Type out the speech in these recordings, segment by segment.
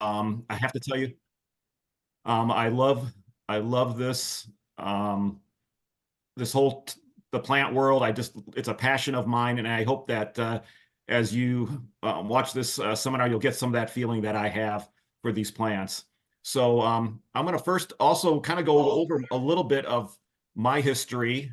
I have to tell you, um, I love I love this whole the plant world. It's a passion of mine, and I hope that as you watch this seminar, you'll get some of that feeling that I have for these plants. So I'm going to first also kind of go over a little bit of my history,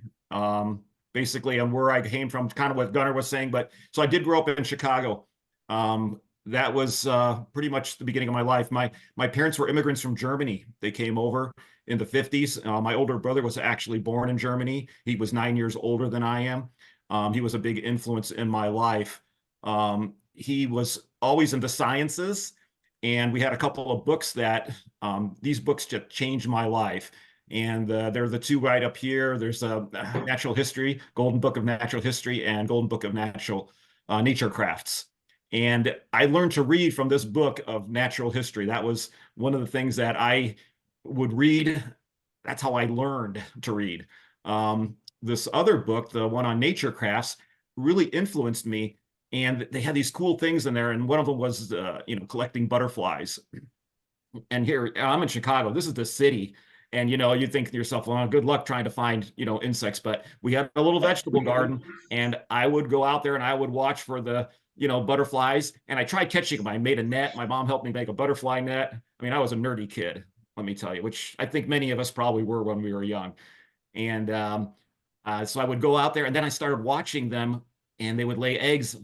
basically, and where I came from, kind of what Gunnar was saying. But so I did grow up in Chicago. That was pretty much the beginning of my life. My parents were immigrants from Germany. They came over in the 50s. My older brother was actually born in Germany. He was 9 years older than I am. He was a big influence in my life. He was always into sciences, and we had a couple of books that these books just changed my life. And they're the two right up here. There's a Natural History, Golden Book of Natural History, and Golden Book of Natural Nature Crafts. And I learned to read from this book of natural history. That was one of the things that I would read. That's how I learned to read. This other book, the one on nature crafts, really influenced me. And they had these cool things in there. And one of them was, collecting butterflies. And here I'm in Chicago. This is the city. And you think to yourself, well, good luck trying to find insects. But we had a little vegetable garden, and I would go out there and I would watch for the butterflies. And I tried catching them. I made a net. My mom helped me make a butterfly net. I mean, I was a nerdy kid, let me tell you, which I think many of us probably were when we were young. And so I would go out there, and then I started watching them, and they would lay eggs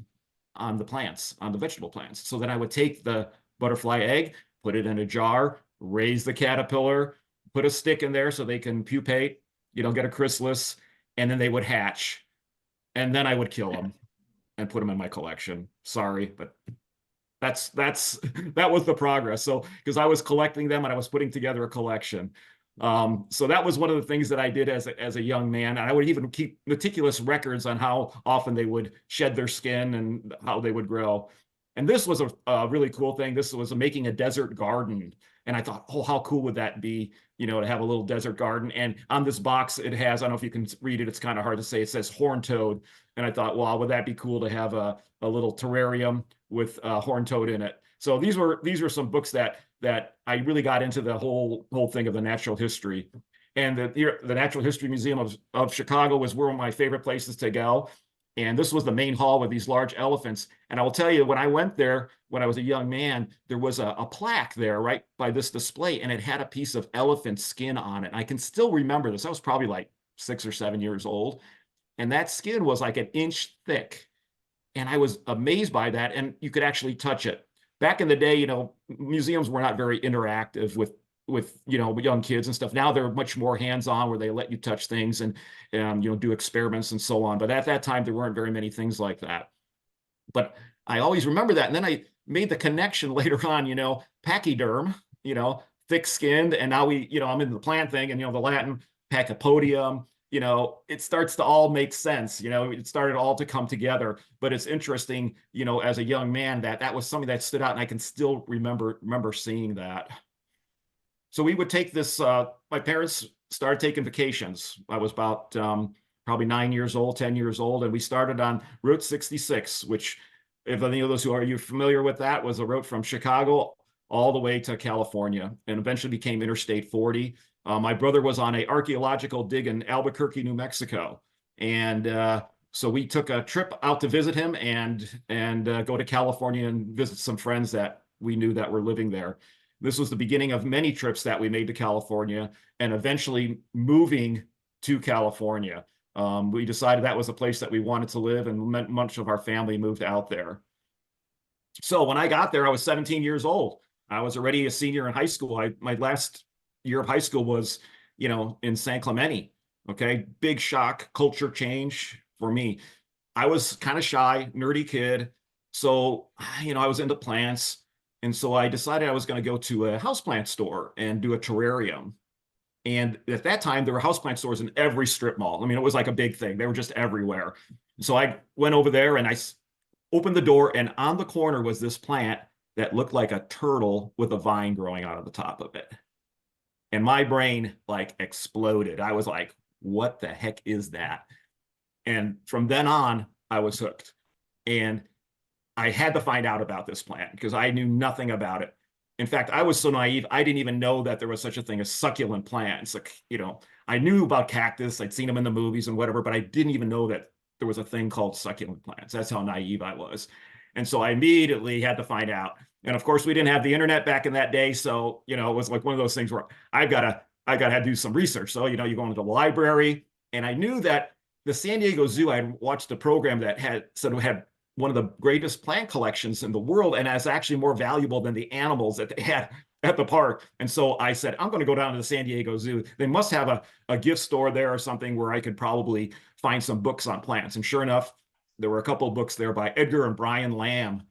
on the plants, on the vegetable plants. So then I would take the butterfly egg, put it in a jar, raise the caterpillar, put a stick in there so they can pupate, get a chrysalis, and then they would hatch. And then I would kill them and put them in my collection. Sorry, but that was the progress. So because I was collecting them and I was putting together a collection. So that was one of the things that I did as a young man. And I would even keep meticulous records on how often they would shed their skin and how they would grow. And this was a really cool thing. This was making a desert garden. And I thought, oh, how cool would that be, to have a little desert garden. And on this box, it has, I don't know if you can read it, it's kind of hard to say, it says horned toad. And I thought, well, would that be cool to have a little terrarium with horned toad in it? So these were some books that I really got into the whole thing of the natural history. And the Natural History Museum of Chicago was one of my favorite places to go. And this was the main hall with these large elephants. And I will tell you, when I went there, when I was a young man, there was a plaque there right by this display, and it had a piece of elephant skin on it. And I can still remember this. I was probably like 6 or 7 years old. And that skin was like an inch thick. And I was amazed by that. And you could actually touch it. Back in the day, museums were not very interactive with young kids and stuff. Now they're much more hands-on, where they let you touch things and do experiments and so on. But at that time, there weren't very many things like that. But I always remember that. And then I made the connection later on, pachyderm, thick-skinned, and now I'm in the plant thing, and the Latin pachypodium. It starts to all make sense. It started all to come together. But it's interesting, as a young man, that was something that stood out, and I can still remember seeing that. So we would take this. My parents started taking vacations. I was about probably 9 years old, 10 years old, and we started on Route 66, which, if any of those who are you familiar with that, was a route from Chicago all the way to California, and eventually became Interstate 40. My brother was on an archaeological dig in Albuquerque, New Mexico, and so we took a trip out to visit him and go to California and visit some friends that we knew that were living there. This was the beginning of many trips that we made to California, and eventually moving to California. We decided that was a place that we wanted to live, and much of our family moved out there. So when I got there, I was 17 years old. I was already a senior in high school. My last year of high school was, in San Clemente. Okay, big shock, culture change for me. I was kind of shy, nerdy kid. So, I was into plants. And so I decided I was going to go to a houseplant store and do a terrarium. And at that time, there were houseplant stores in every strip mall. I mean, it was like a big thing. They were just everywhere. So I went over there and I opened the door, and on the corner was this plant that looked like a turtle with a vine growing out of the top of it. And my brain like exploded. I was like, what the heck is that? And from then on, I was hooked. And I had to find out about this plant because I knew nothing about it. In fact, I was so naive, I didn't even know that there was such a thing as succulent plants. Like, I knew about cactus, I'd seen them in the movies and whatever, but I didn't even know that there was a thing called succulent plants. That's how naive I was. And so I immediately had to find out. And of course, we didn't have the internet back in that day. So, it was like one of those things where I gotta do some research. So, you go into the library, and I knew that the San Diego Zoo, I had watched a program that had one of the greatest plant collections in the world, and is actually more valuable than the animals that they had at the park. And so I said, I'm going to go down to the San Diego Zoo. They must have a gift store there or something where I could probably find some books on plants. And sure enough, there were a couple of books there by Edgar and Brian Lamb,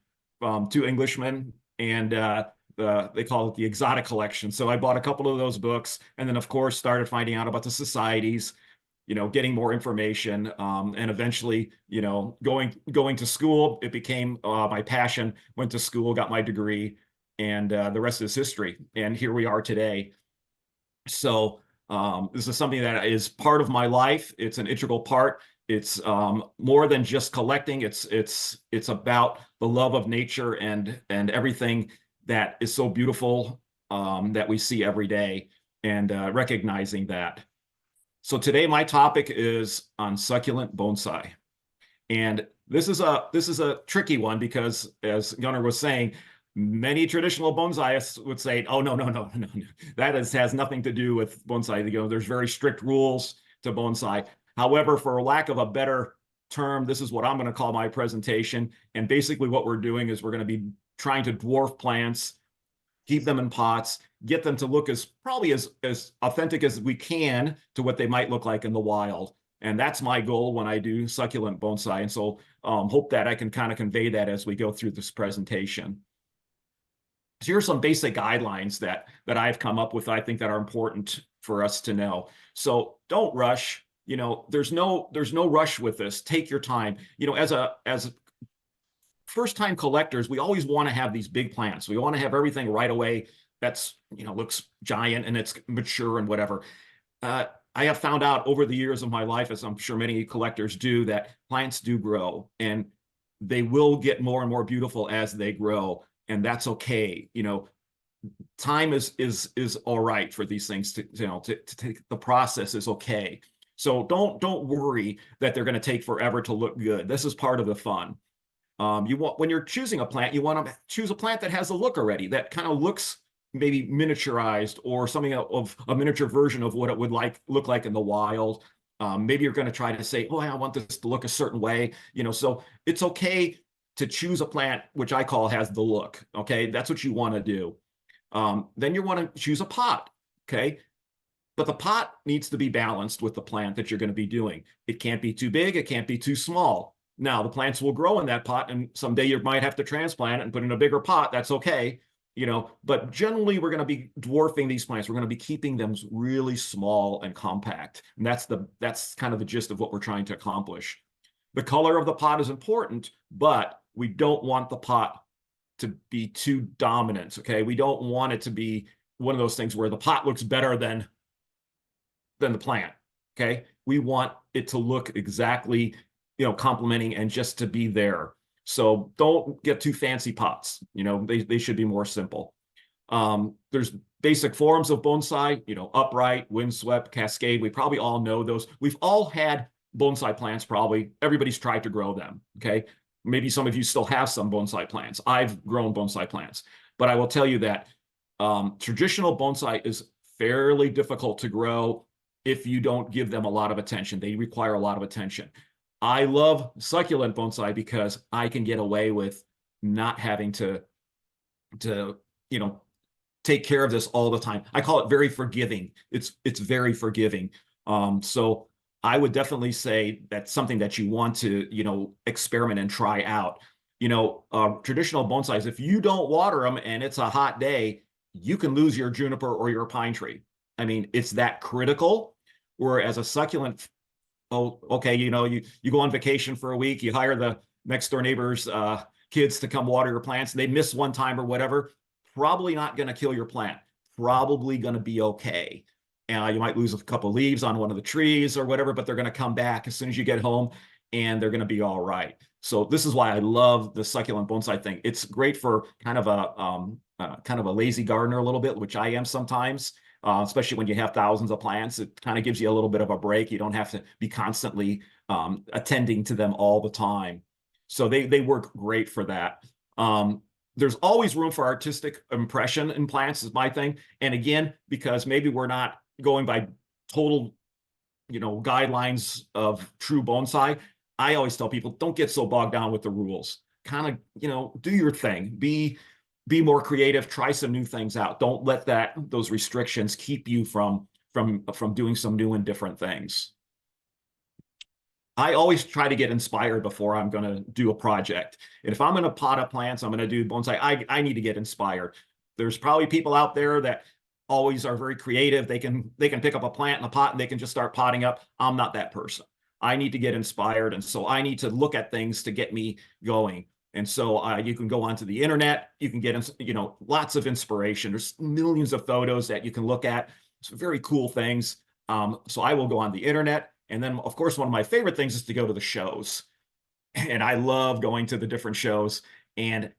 two Englishmen, and they call it the Exotic Collection. So I bought a couple of those books, and then of course started finding out about the societies, getting more information, and eventually, going to school. It became my passion. Went to school, got my degree, and the rest is history. And here we are today. So this is something that is part of my life. It's an integral part. It's more than just collecting. It's about the love of nature and everything that is so beautiful, that we see every day, and recognizing that. So today my topic is on succulent bonsai. And this is a tricky one because, as Gunnar was saying, many traditional bonsaists would say, oh, no. That has nothing to do with bonsai. There's very strict rules to bonsai. However, for lack of a better term, this is what I'm going to call my presentation. And basically what we're doing is we're going to be trying to dwarf plants, keep them in pots, get them to look probably as authentic as we can to what they might look like in the wild. And that's my goal when I do succulent bonsai. And so hope that I can kind of convey that as we go through this presentation. So here are some basic guidelines that I've come up with, I think, that are important for us to know. So don't rush. There's no rush with this. Take your time. As first-time collectors, we always want to have these big plants. We want to have everything right away that's, looks giant and it's mature and whatever. I have found out over the years of my life, as I'm sure many collectors do, that plants do grow, and they will get more and more beautiful as they grow, and that's okay. Time is all right for these things to take. The process is okay. So don't worry that they're going to take forever to look good. This is part of the fun. When you're choosing a plant, you want to choose a plant that has a look already, that kind of looks maybe miniaturized, or something of a miniature version of what it would look like in the wild. Maybe you're going to try to say, oh, I want this to look a certain way. So it's okay to choose a plant which I call has the look. Okay, that's what you want to do. Then you want to choose a pot. Okay, but the pot needs to be balanced with the plant that you're going to be doing. It can't be too big. It can't be too small. Now, the plants will grow in that pot, and someday you might have to transplant it and put in a bigger pot. That's okay. But generally we're going to be dwarfing these plants. We're going to be keeping them really small and compact. And that's kind of the gist of what we're trying to accomplish. The color of the pot is important, but we don't want the pot to be too dominant. Okay. We don't want it to be one of those things where the pot looks better than the plant. Okay. We want it to look exactly, complementing and just to be there. So don't get too fancy pots. They should be more simple. There's basic forms of bonsai, upright, windswept, cascade. We probably all know those. We've all had bonsai plants, probably. Everybody's tried to grow them, okay? Maybe some of you still have some bonsai plants. I've grown bonsai plants. But I will tell you that traditional bonsai is fairly difficult to grow if you don't give them a lot of attention. They require a lot of attention. I love succulent bonsai because I can get away with not having to take care of this all the time. I call it very forgiving. It's very forgiving. So I would definitely say that's something that you want to, experiment and try out. Traditional bonsais, if you don't water them and it's a hot day, you can lose your juniper or your pine tree. I mean, it's that critical. Whereas a succulent, oh, okay, you go on vacation for a week, you hire the next door neighbor's kids to come water your plants, and they miss one time or whatever, probably not going to kill your plant. Probably going to be okay. You might lose a couple leaves on one of the trees or whatever, but they're going to come back as soon as you get home, and they're going to be all right. So this is why I love the succulent bonsai thing. It's great for kind of a lazy gardener a little bit, which I am sometimes, especially when you have thousands of plants. It kind of gives you a little bit of a break. You don't have to be constantly attending to them all the time. So they work great for that. There's always room for artistic impression in plants is my thing. And again, because maybe we're not going by total, guidelines of true bonsai, I always tell people, don't get so bogged down with the rules. Kind of, do your thing. Be more creative, try some new things out. Don't let those restrictions keep you from doing some new and different things. I always try to get inspired before I'm going to do a project. And if I'm going to pot up plants, I'm going to do bonsai, I need to get inspired. There's probably people out there that always are very creative. They can pick up a plant in a pot and they can just start potting up. I'm not that person. I need to get inspired. And so I need to look at things to get me going. And so you can go onto the internet, you can get, lots of inspiration. There's millions of photos that you can look at. It's very cool things. So I will go on the internet. And then, of course, one of my favorite things is to go to the shows. And I love going to the different shows. And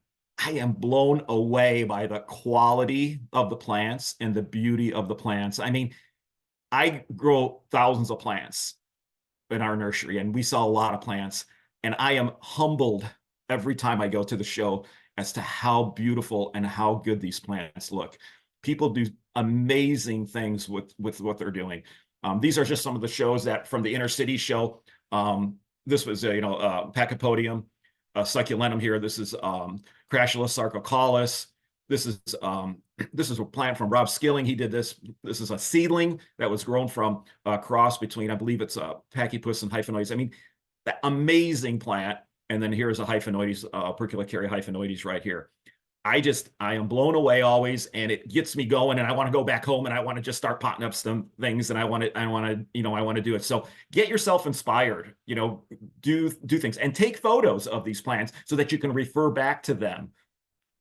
I am blown away by the quality of the plants and the beauty of the plants. I mean, I grow thousands of plants in our nursery, and we sell a lot of plants. And I am humbled every time I go to the show as to how beautiful and how good these plants look. People do amazing things with what they're doing. These are just some of the shows that from the inner city show. This was Pachypodium, succulentum here. This is Crassulus sarcocalis. This is a plant from Rob Skilling. He did this. This is a seedling that was grown from a cross between, I believe it's a Pachypus and Hyphanoides. I mean, that amazing plant. And then here's a Hyphanoides, Portulacaria Hyphanoides right here. I am blown away always, and it gets me going, and I want to go back home, and I want to just start potting up some things, and I want to do it. So get yourself inspired, do things and take photos of these plants so that you can refer back to them.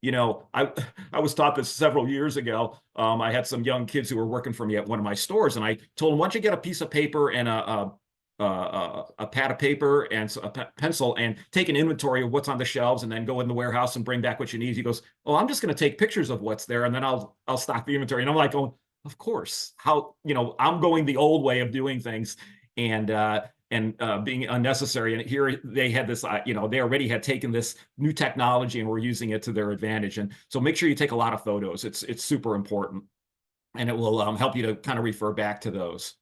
I was taught this several years ago. I had some young kids who were working for me at one of my stores, and I told them, why don't you get a piece of paper and a pad of paper and a pencil and take an inventory of what's on the shelves, and then go in the warehouse and bring back what you need. He goes, oh, I'm just going to take pictures of what's there, and then I'll stock the inventory. And I'm like, oh, of course. I'm going the old way of doing things and being unnecessary. And here they had this, they already had taken this new technology and were using it to their advantage. And so make sure you take a lot of photos. It's super important, and it will help you to kind of refer back to those.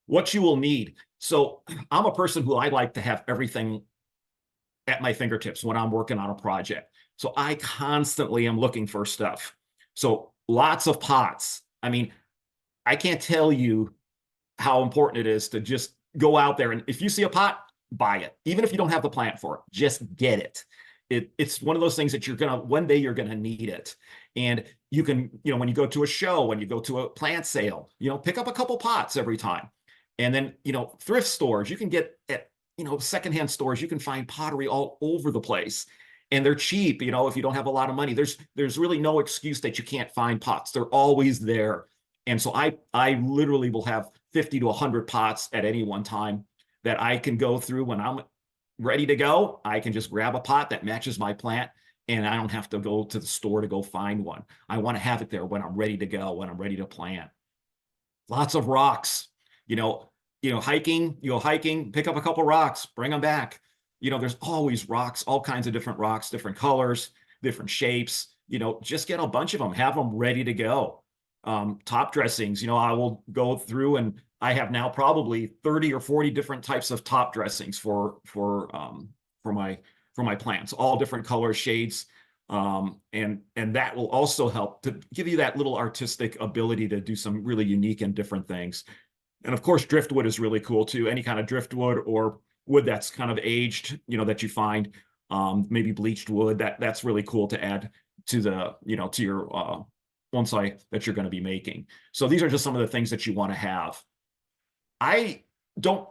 What you will need. So I'm a person who I like to have everything at my fingertips when I'm working on a project. So I constantly am looking for stuff. So lots of pots. I mean, I can't tell you how important it is to just go out there, and if you see a pot, buy it. Even if you don't have the plant for it, just get it. It's one of those things that one day you're gonna need it. And you can, when you go to a show, when you go to a plant sale, pick up a couple pots every time. And then, thrift stores, you can get at, secondhand stores, you can find pottery all over the place. And they're cheap, if you don't have a lot of money. There's really no excuse that you can't find pots. They're always there. And so I literally will have 50 to 100 pots at any one time that I can go through. When I'm ready to go, I can just grab a pot that matches my plant, and I don't have to go to the store to go find one. I want to have it there when I'm ready to go, when I'm ready to plant. Lots of rocks. Hiking, you go hiking, pick up a couple rocks, bring them back. There's always rocks, all kinds of different rocks, different colors, different shapes. Just get a bunch of them, have them ready to go. Top dressings, I will go through, and I have now probably 30 or 40 different types of top dressings for my plants, all different colors, shades. And that will also help to give you that little artistic ability to do some really unique and different things. And of course, driftwood is really cool too. Any kind of driftwood or wood that's kind of aged, that you find, maybe bleached wood, that's really cool to add to the, to your bonsai that you're going to be making. So these are just some of the things that you want to have. I don't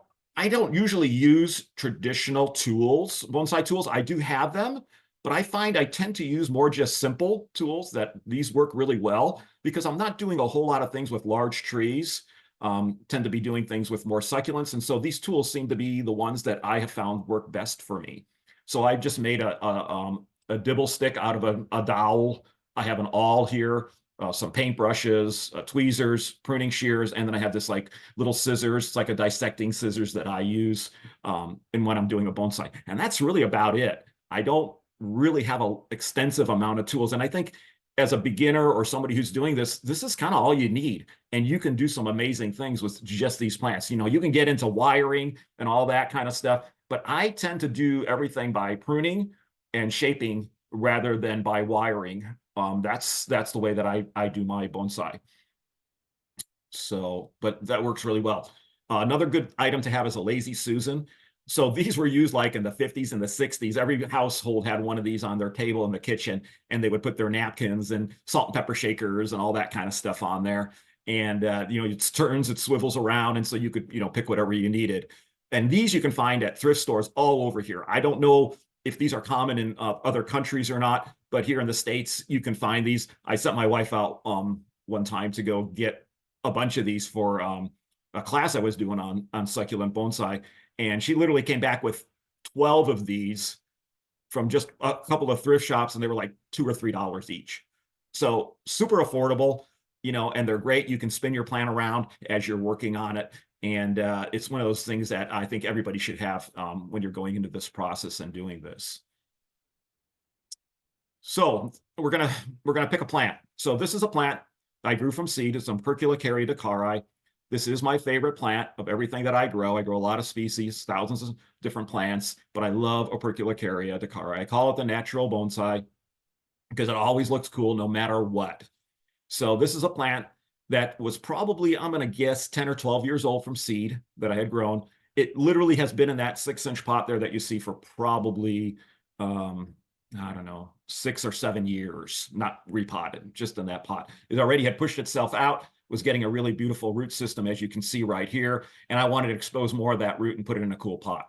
usually use traditional tools, bonsai tools. I do have them, but I find I tend to use more just simple tools. That these work really well because I'm not doing a whole lot of things with large trees. Tend to be doing things with more succulents. And so these tools seem to be the ones that I have found work best for me. So I just made a dibble stick out of a dowel. I have an awl here, some paintbrushes, tweezers, pruning shears, and then I have this like little scissors. It's like a dissecting scissors that I use and when I'm doing a bonsai. And that's really about it. I don't really have an extensive amount of tools. And I think as a beginner or somebody who's doing this, this is kind of all you need. And you can do some amazing things with just these plants. You know, you can get into wiring and all that kind of stuff, but I tend to do everything by pruning and shaping rather than by wiring. That's the way that I do my bonsai. So, but that works really well. Another good item to have is a Lazy Susan. So these were used like in the 50s and the 60s. Every household had one of these on their table in the kitchen, and they would put their napkins and salt and pepper shakers and all that kind of stuff on there. And you know, it turns, it swivels around, and so you could, you know, pick whatever you needed. And these you can find at thrift stores all over here. I don't know if these are common in other countries or not, but here in the States, you can find these. I sent my wife out one time to go get a bunch of these for a class I was doing on succulent bonsai. And she literally came back with 12 of these from just a couple of thrift shops, and they were like $2 or $3 each. So super affordable, you know, and they're great. You can spin your plant around as you're working on it. And it's one of those things that I think everybody should have when you're going into this process and doing this. So we're gonna pick a plant. So this is a plant I grew from seed. It's some Portulacaria decari. This is my favorite plant of everything that I grow. I grow a lot of species, thousands of different plants, but I love a Portulacaria decari. I call it the natural bonsai because it always looks cool no matter what. So this is a plant that was probably, I'm going to guess, 10 or 12 years old from seed that I had grown. It literally has been in that 6-inch pot there that you see for probably, I don't know, 6 or 7 years, not repotted, just in that pot. It already had pushed itself out, was getting a really beautiful root system, as you can see right here. And I wanted to expose more of that root and put it in a cool pot.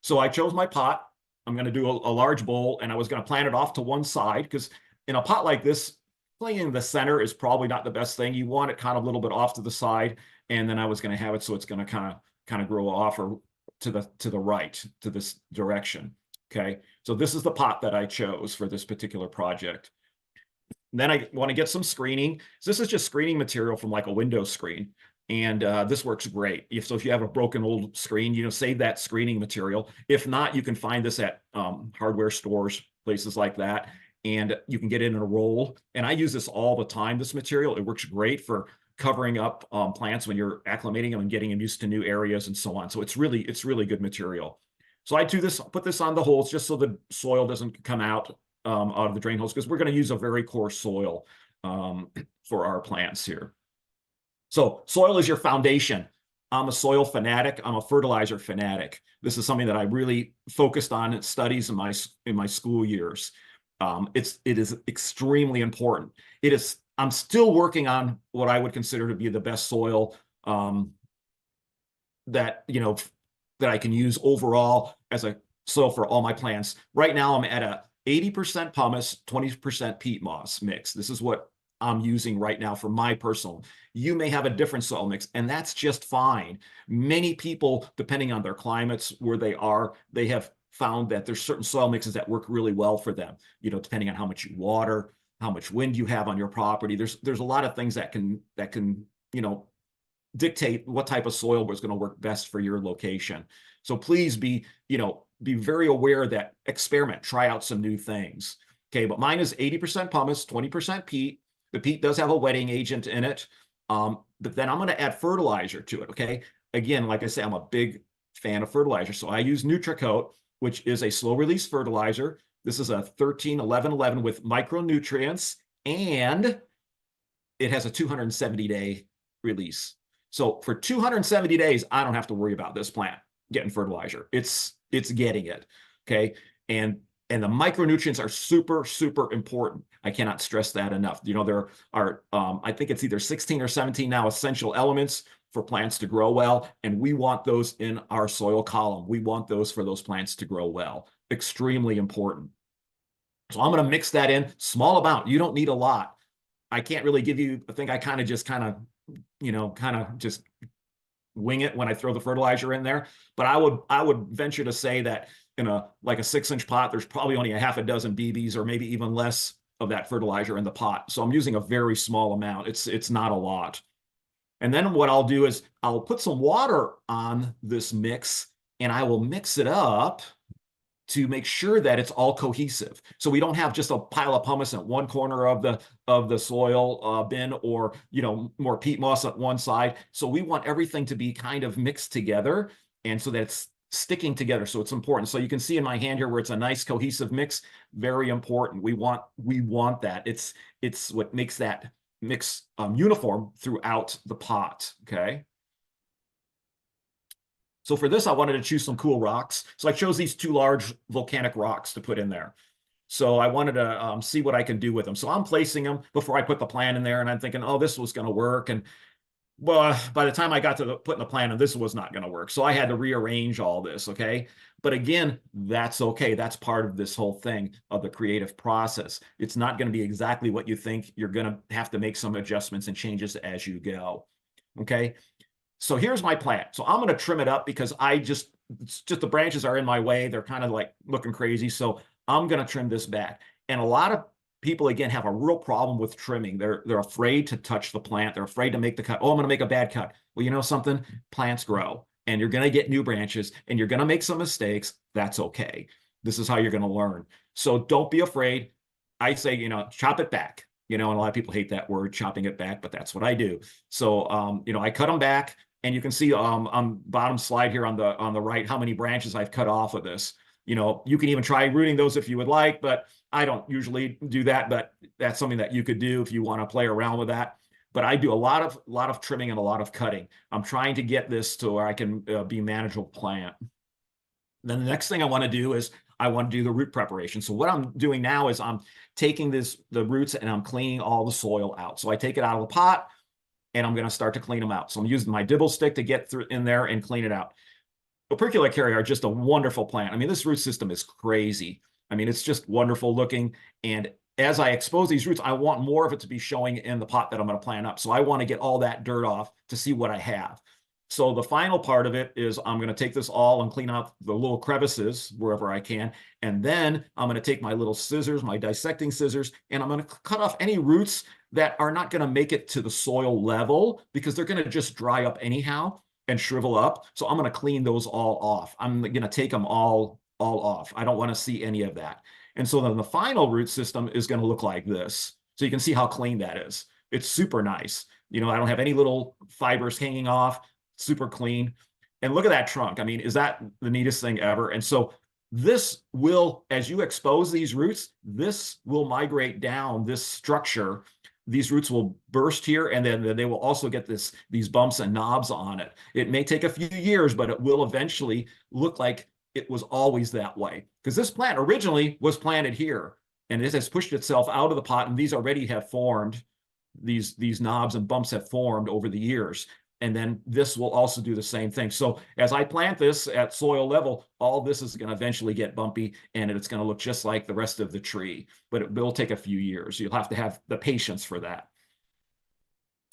So I chose my pot. I'm going to do a large bowl, and I was going to plant it off to one side because in a pot like this, playing in the center is probably not the best thing. You want it kind of a little bit off to the side, and then I was going to have it so it's going to kind of grow off or to the right, to this direction. Okay, so this is the pot that I chose for this particular project. And then I want to get some screening. So this is just screening material from like a window screen. And this works great. So if you have a broken old screen, you know, save that screening material. If not, you can find this at hardware stores, places like that. And you can get it in a roll. And I use this all the time, this material. It works great for covering up plants when you're acclimating them and getting them used to new areas and so on. So it's really good material. So I do this, put this on the holes just so the soil doesn't come out of the drain holes, because we're going to use a very coarse soil for our plants here. So soil is your foundation. I'm a soil fanatic. I'm a fertilizer fanatic. This is something that I really focused on in studies in my school years. It is extremely important. I'm still working on what I would consider to be the best soil that I can use overall as a soil for all my plants. Right now, I'm at a 80% pumice, 20% peat moss mix. This is what I'm using right now for my personal. You may have a different soil mix, and that's just fine. Many people, depending on their climates, where they are, they have found that there's certain soil mixes that work really well for them, depending on how much you water, how much wind you have on your property. There's a lot of things that can dictate what type of soil is going to work best for your location. So please be very aware that experiment, try out some new things. Okay, but mine is 80% pumice, 20% peat. The peat does have a wetting agent in it, but then I'm going to add fertilizer to it. Okay, again, like I say, I'm a big fan of fertilizer, so I use NutriCoat, which is a slow release fertilizer. This is a 13-11-11 with micronutrients, and it has a 270-day release. So for 270 days, I don't have to worry about this plant getting fertilizer. It's getting it, okay? And the micronutrients are super, super important. I cannot stress that enough. There are, I think it's either 16 or 17 now essential elements for plants to grow well, and we want those in our soil column. We want those for those plants to grow well. Extremely important. So I'm going to mix that in, small amount. You don't need a lot. I can't really give you, I think I kind of just wing it when I throw the fertilizer in there. But I would venture to say that in a like a 6-inch pot, there's probably only a half a dozen BBs or maybe even less of that fertilizer in the pot. So I'm using a very small amount. It's not a lot. And then what I'll do is I'll put some water on this mix and I will mix it up to make sure that it's all cohesive. So we don't have just a pile of pumice at one corner of the soil bin, or more peat moss at one side. So we want everything to be kind of mixed together, and so that it's sticking together. So it's important. So you can see in my hand here where it's a nice cohesive mix. Very important. We want that. It's what makes that mix uniform throughout the pot. Okay. So for this, I wanted to choose some cool rocks. So I chose these 2 large volcanic rocks to put in there. So I wanted to see what I can do with them. So I'm placing them before I put the plant in there, and I'm thinking, oh, this was going to work. And well, by the time I got to putting the plant in, this was not going to work. So I had to rearrange all this, okay? But again, that's okay. That's part of this whole thing of the creative process. It's not going to be exactly what you think. You're going to have to make some adjustments and changes as you go, okay? So here's my plant. So I'm going to trim it up because it's just the branches are in my way. They're kind of like looking crazy. So I'm going to trim this back. And a lot of people, again, have a real problem with trimming. They're afraid to touch the plant. They're afraid to make the cut. Oh, I'm going to make a bad cut. Well, you know something? Plants grow, and you're going to get new branches, and you're going to make some mistakes. That's okay. This is how you're going to learn. So don't be afraid. I say, chop it back. And a lot of people hate that word, chopping it back, but that's what I do. So, I cut them back. And you can see on bottom slide here on the right how many branches I've cut off of this. You can even try rooting those if you would like, but I don't usually do that. But that's something that you could do if you want to play around with that. But I do a lot of trimming and a lot of cutting. I'm trying to get this to where I can be manageable plant. Then the next thing I want to do is I want to do the root preparation. So what I'm doing now is I'm taking the roots and I'm cleaning all the soil out. So I take it out of the pot, and I'm going to start to clean them out. So I'm using my dibble stick to get through in there and clean it out. Portulacaria are just a wonderful plant. I mean, this root system is crazy. I mean, it's just wonderful looking. And as I expose these roots, I want more of it to be showing in the pot that I'm going to plant up. So I want to get all that dirt off to see what I have. So the final part of it is I'm going to take this all and clean out the little crevices wherever I can. And then I'm going to take my little scissors, my dissecting scissors, and I'm going to cut off any roots that are not going to make it to the soil level, because they're going to just dry up anyhow and shrivel up. So I'm going to clean those all off. I'm going to take them all off. I don't want to see any of that. And so then the final root system is going to look like this. So you can see how clean that is. It's super nice. I don't have any little fibers hanging off, super clean. And look at that trunk. I mean, is that the neatest thing ever? And so this will, as you expose these roots, this will migrate down this structure. These roots will burst here, and then they will also get these bumps and knobs on it. It may take a few years, but it will eventually look like it was always that way. Because this plant originally was planted here, and it has pushed itself out of the pot, and these already have formed. These knobs and bumps have formed over the years. And then this will also do the same thing. So as I plant this at soil level, all this is going to eventually get bumpy, and it's going to look just like the rest of the tree. But it will take a few years. You'll have to have the patience for that.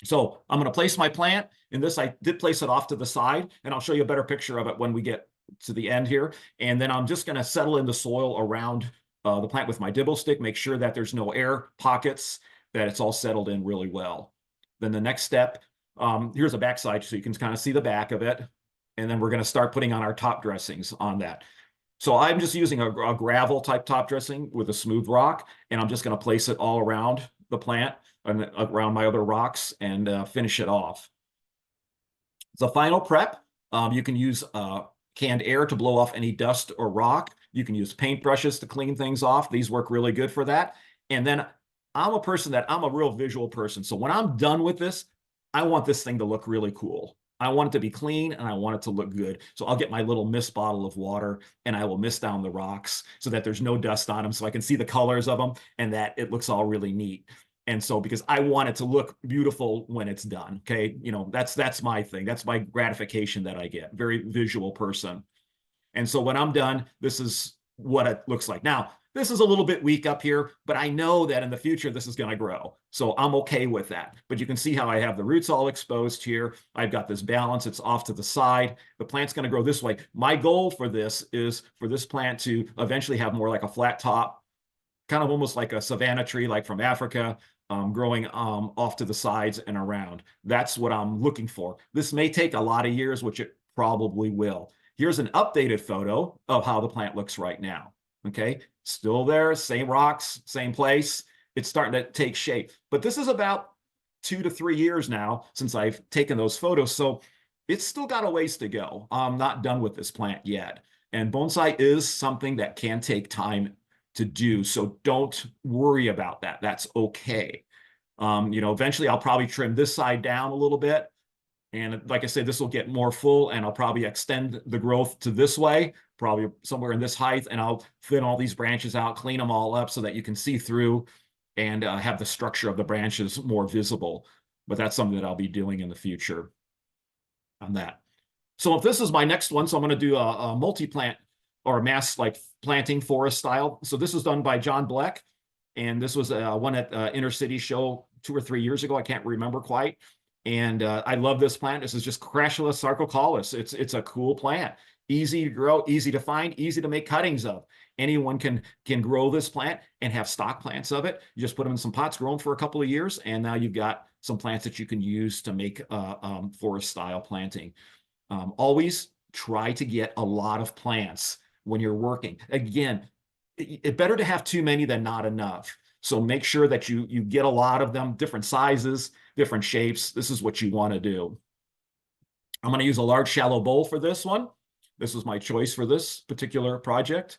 So I'm going to place my plant. In this, I did place it off to the side, and I'll show you a better picture of it when we get to the end here. And then I'm just going to settle in the soil around the plant with my dibble stick, make sure that there's no air pockets, that it's all settled in really well. Then the next step, here's a backside so you can kind of see the back of it. And then we're going to start putting on our top dressings on that. So I'm just using a gravel type top dressing with a smooth rock, and I'm just going to place it all around the plant and around my other rocks and finish it off. The final prep, you can use canned air to blow off any dust or rock. You can use paintbrushes to clean things off. These work really good for that. And then I'm a real visual person. So when I'm done with this, I want this thing to look really cool. I want it to be clean, and I want it to look good. So I'll get my little mist bottle of water, and I will mist down the rocks so that there's no dust on them, so I can see the colors of them and that it looks all really neat. And so because I want it to look beautiful when it's done, okay? That's my thing. That's my gratification that I get. Very visual person. And so when I'm done, this is what it looks like. Now, this is a little bit weak up here, but I know that in the future, this is going to grow. So I'm okay with that. But you can see how I have the roots all exposed here. I've got this balance. It's off to the side. The plant's going to grow this way. My goal for this is for this plant to eventually have more like a flat top, kind of almost like a savanna tree, like from Africa, growing off to the sides and around. That's what I'm looking for. This may take a lot of years, which it probably will. Here's an updated photo of how the plant looks right now. Okay, still there, same rocks, same place. It's starting to take shape. But this is about 2 to 3 years now since I've taken those photos. So it's still got a ways to go. I'm not done with this plant yet. And bonsai is something that can take time to do. So don't worry about that. That's okay. Eventually I'll probably trim this side down a little bit. And like I said, this will get more full, and I'll probably extend the growth to this way, probably somewhere in this height, and I'll thin all these branches out, clean them all up so that you can see through and have the structure of the branches more visible. But that's something that I'll be doing in the future on that. So if this is my next one, so I'm going to do a multi-plant or a mass like planting forest style. So this was done by John Bleck, and this was one at Inner City Show 2 or 3 years ago. I can't remember quite. And I love this plant. This is just Crasula sarcocaulus. It's a cool plant, easy to grow, easy to find, easy to make cuttings of. Anyone can grow this plant and have stock plants of it. You just put them in some pots, grow them for a couple of years, and now you've got some plants that you can use to make forest style planting. Always try to get a lot of plants when you're working. Again, it's better to have too many than not enough. So make sure that you get a lot of them, different sizes, different shapes. This is what you want to do. I'm going to use a large shallow bowl for this one. This was my choice for this particular project.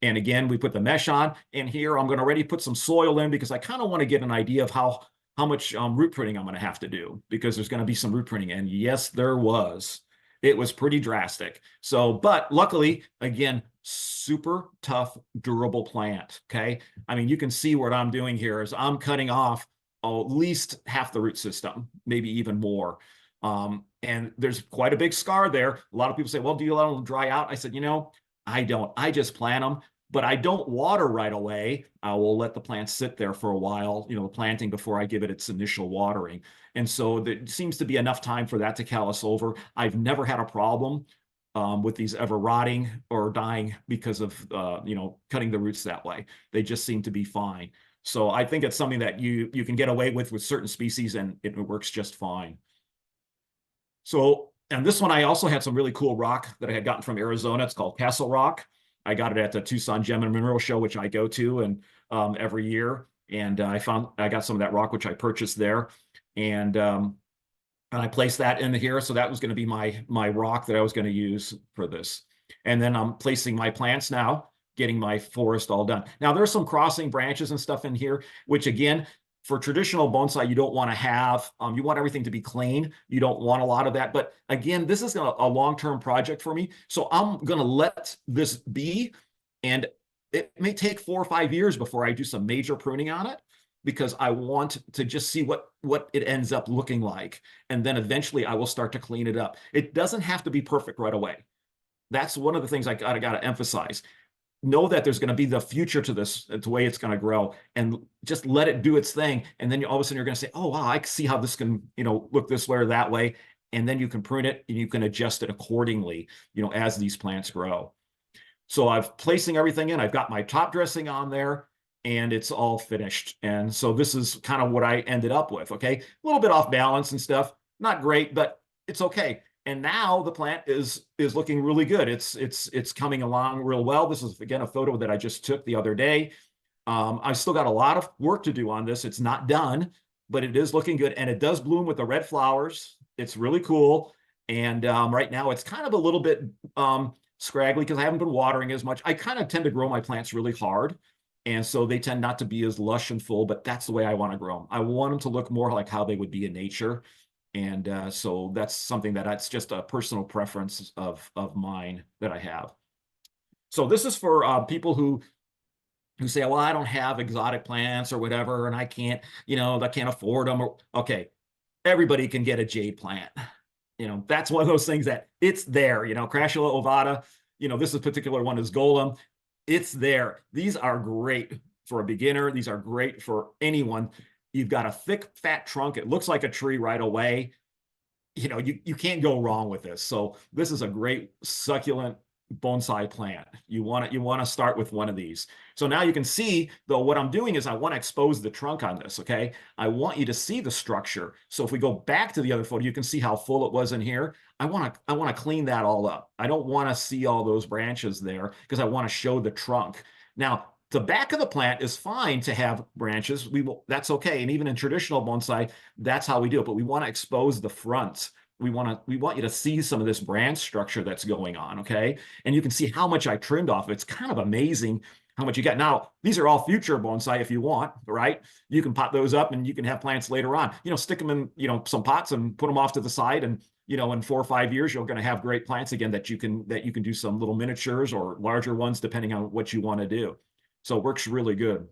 And again, we put the mesh on. And here I'm going to already put some soil in because I kind of want to get an idea of how much root pruning I'm going to have to do, because there's going to be some root pruning. And yes, there was. It was pretty drastic. So, but luckily, again, super tough, durable plant. Okay. I mean, you can see what I'm doing here is I'm cutting off at least half the root system, maybe even more. And there's quite a big scar there. A lot of people say, well, do you let them dry out? I said, I don't. I just plant them, but I don't water right away. I will let the plant sit there for a while, planting before I give it its initial watering. And so there seems to be enough time for that to callus over. I've never had a problem with these ever rotting or dying because of, cutting the roots that way. They just seem to be fine. So I think it's something that you can get away with certain species, and it works just fine. So, and this one, I also had some really cool rock that I had gotten from Arizona. It's called Castle Rock. I got it at the Tucson Gem and Mineral Show, which I go to and every year. And I got some of that rock, which I purchased there. And I placed that in here. So that was going to be my rock that I was going to use for this. And then I'm placing my plants now, getting my forest all done. Now there's some crossing branches and stuff in here, which again, for traditional bonsai, you don't want to have, you want everything to be clean. You don't want a lot of that. But again, this is a long-term project for me. So I'm going to let this be. And it may take 4 or 5 years before I do some major pruning on it, because I want to just see what it ends up looking like. And then eventually I will start to clean it up. It doesn't have to be perfect right away. That's one of the things I got to emphasize. Know that there's going to be the future to this, the way it's going to grow, and just let it do its thing. And then all of a sudden you're going to say, oh, wow, I can see how this can, look this way or that way. And then you can prune it and you can adjust it accordingly, as these plants grow. So I'm placing everything in. I've got my top dressing on there, and it's all finished. And so this is kind of what I ended up with. Okay. A little bit off balance and stuff. Not great, but it's okay. And now the plant is looking really good. It's coming along real well. This is, again, a photo that I just took the other day. I've still got a lot of work to do on this. It's not done, but it is looking good. And it does bloom with the red flowers. It's really cool. And right now it's kind of a little bit scraggly because I haven't been watering as much. I kind of tend to grow my plants really hard. And so they tend not to be as lush and full, but that's the way I want to grow them. I want them to look more like how they would be in nature. And so that's something that's just a personal preference of mine that I have. So this is for people who say, well, I don't have exotic plants or whatever, and I can't, I can't afford them. Okay, everybody can get a jade plant. That's one of those things that it's there, Crasula ovata, this particular one is golem. It's there. These are great for a beginner. These are great for anyone. You've got a thick, fat trunk. It looks like a tree right away. You know, you can't go wrong with this. So this is a great succulent bonsai plant. You want to start with one of these. So now you can see, though, what I'm doing is I want to expose the trunk on this, okay? I want you to see the structure. So if we go back to the other photo, you can see how full it was in here. I want to clean that all up. I don't want to see all those branches there because I want to show the trunk. Now, the back of the plant is fine to have branches. That's okay. And even in traditional bonsai, that's how we do it. But we want to expose the front. We want you to see some of this branch structure that's going on, okay? And you can see how much I trimmed off. It's kind of amazing how much you got. Now, these are all future bonsai if you want, right? You can pot those up and you can have plants later on. You know, stick them in, you know, some pots and put them off to the side, and you know, in 4 or 5 years, you're going to have great plants again that you can do some little miniatures or larger ones depending on what you want to do. So it works really good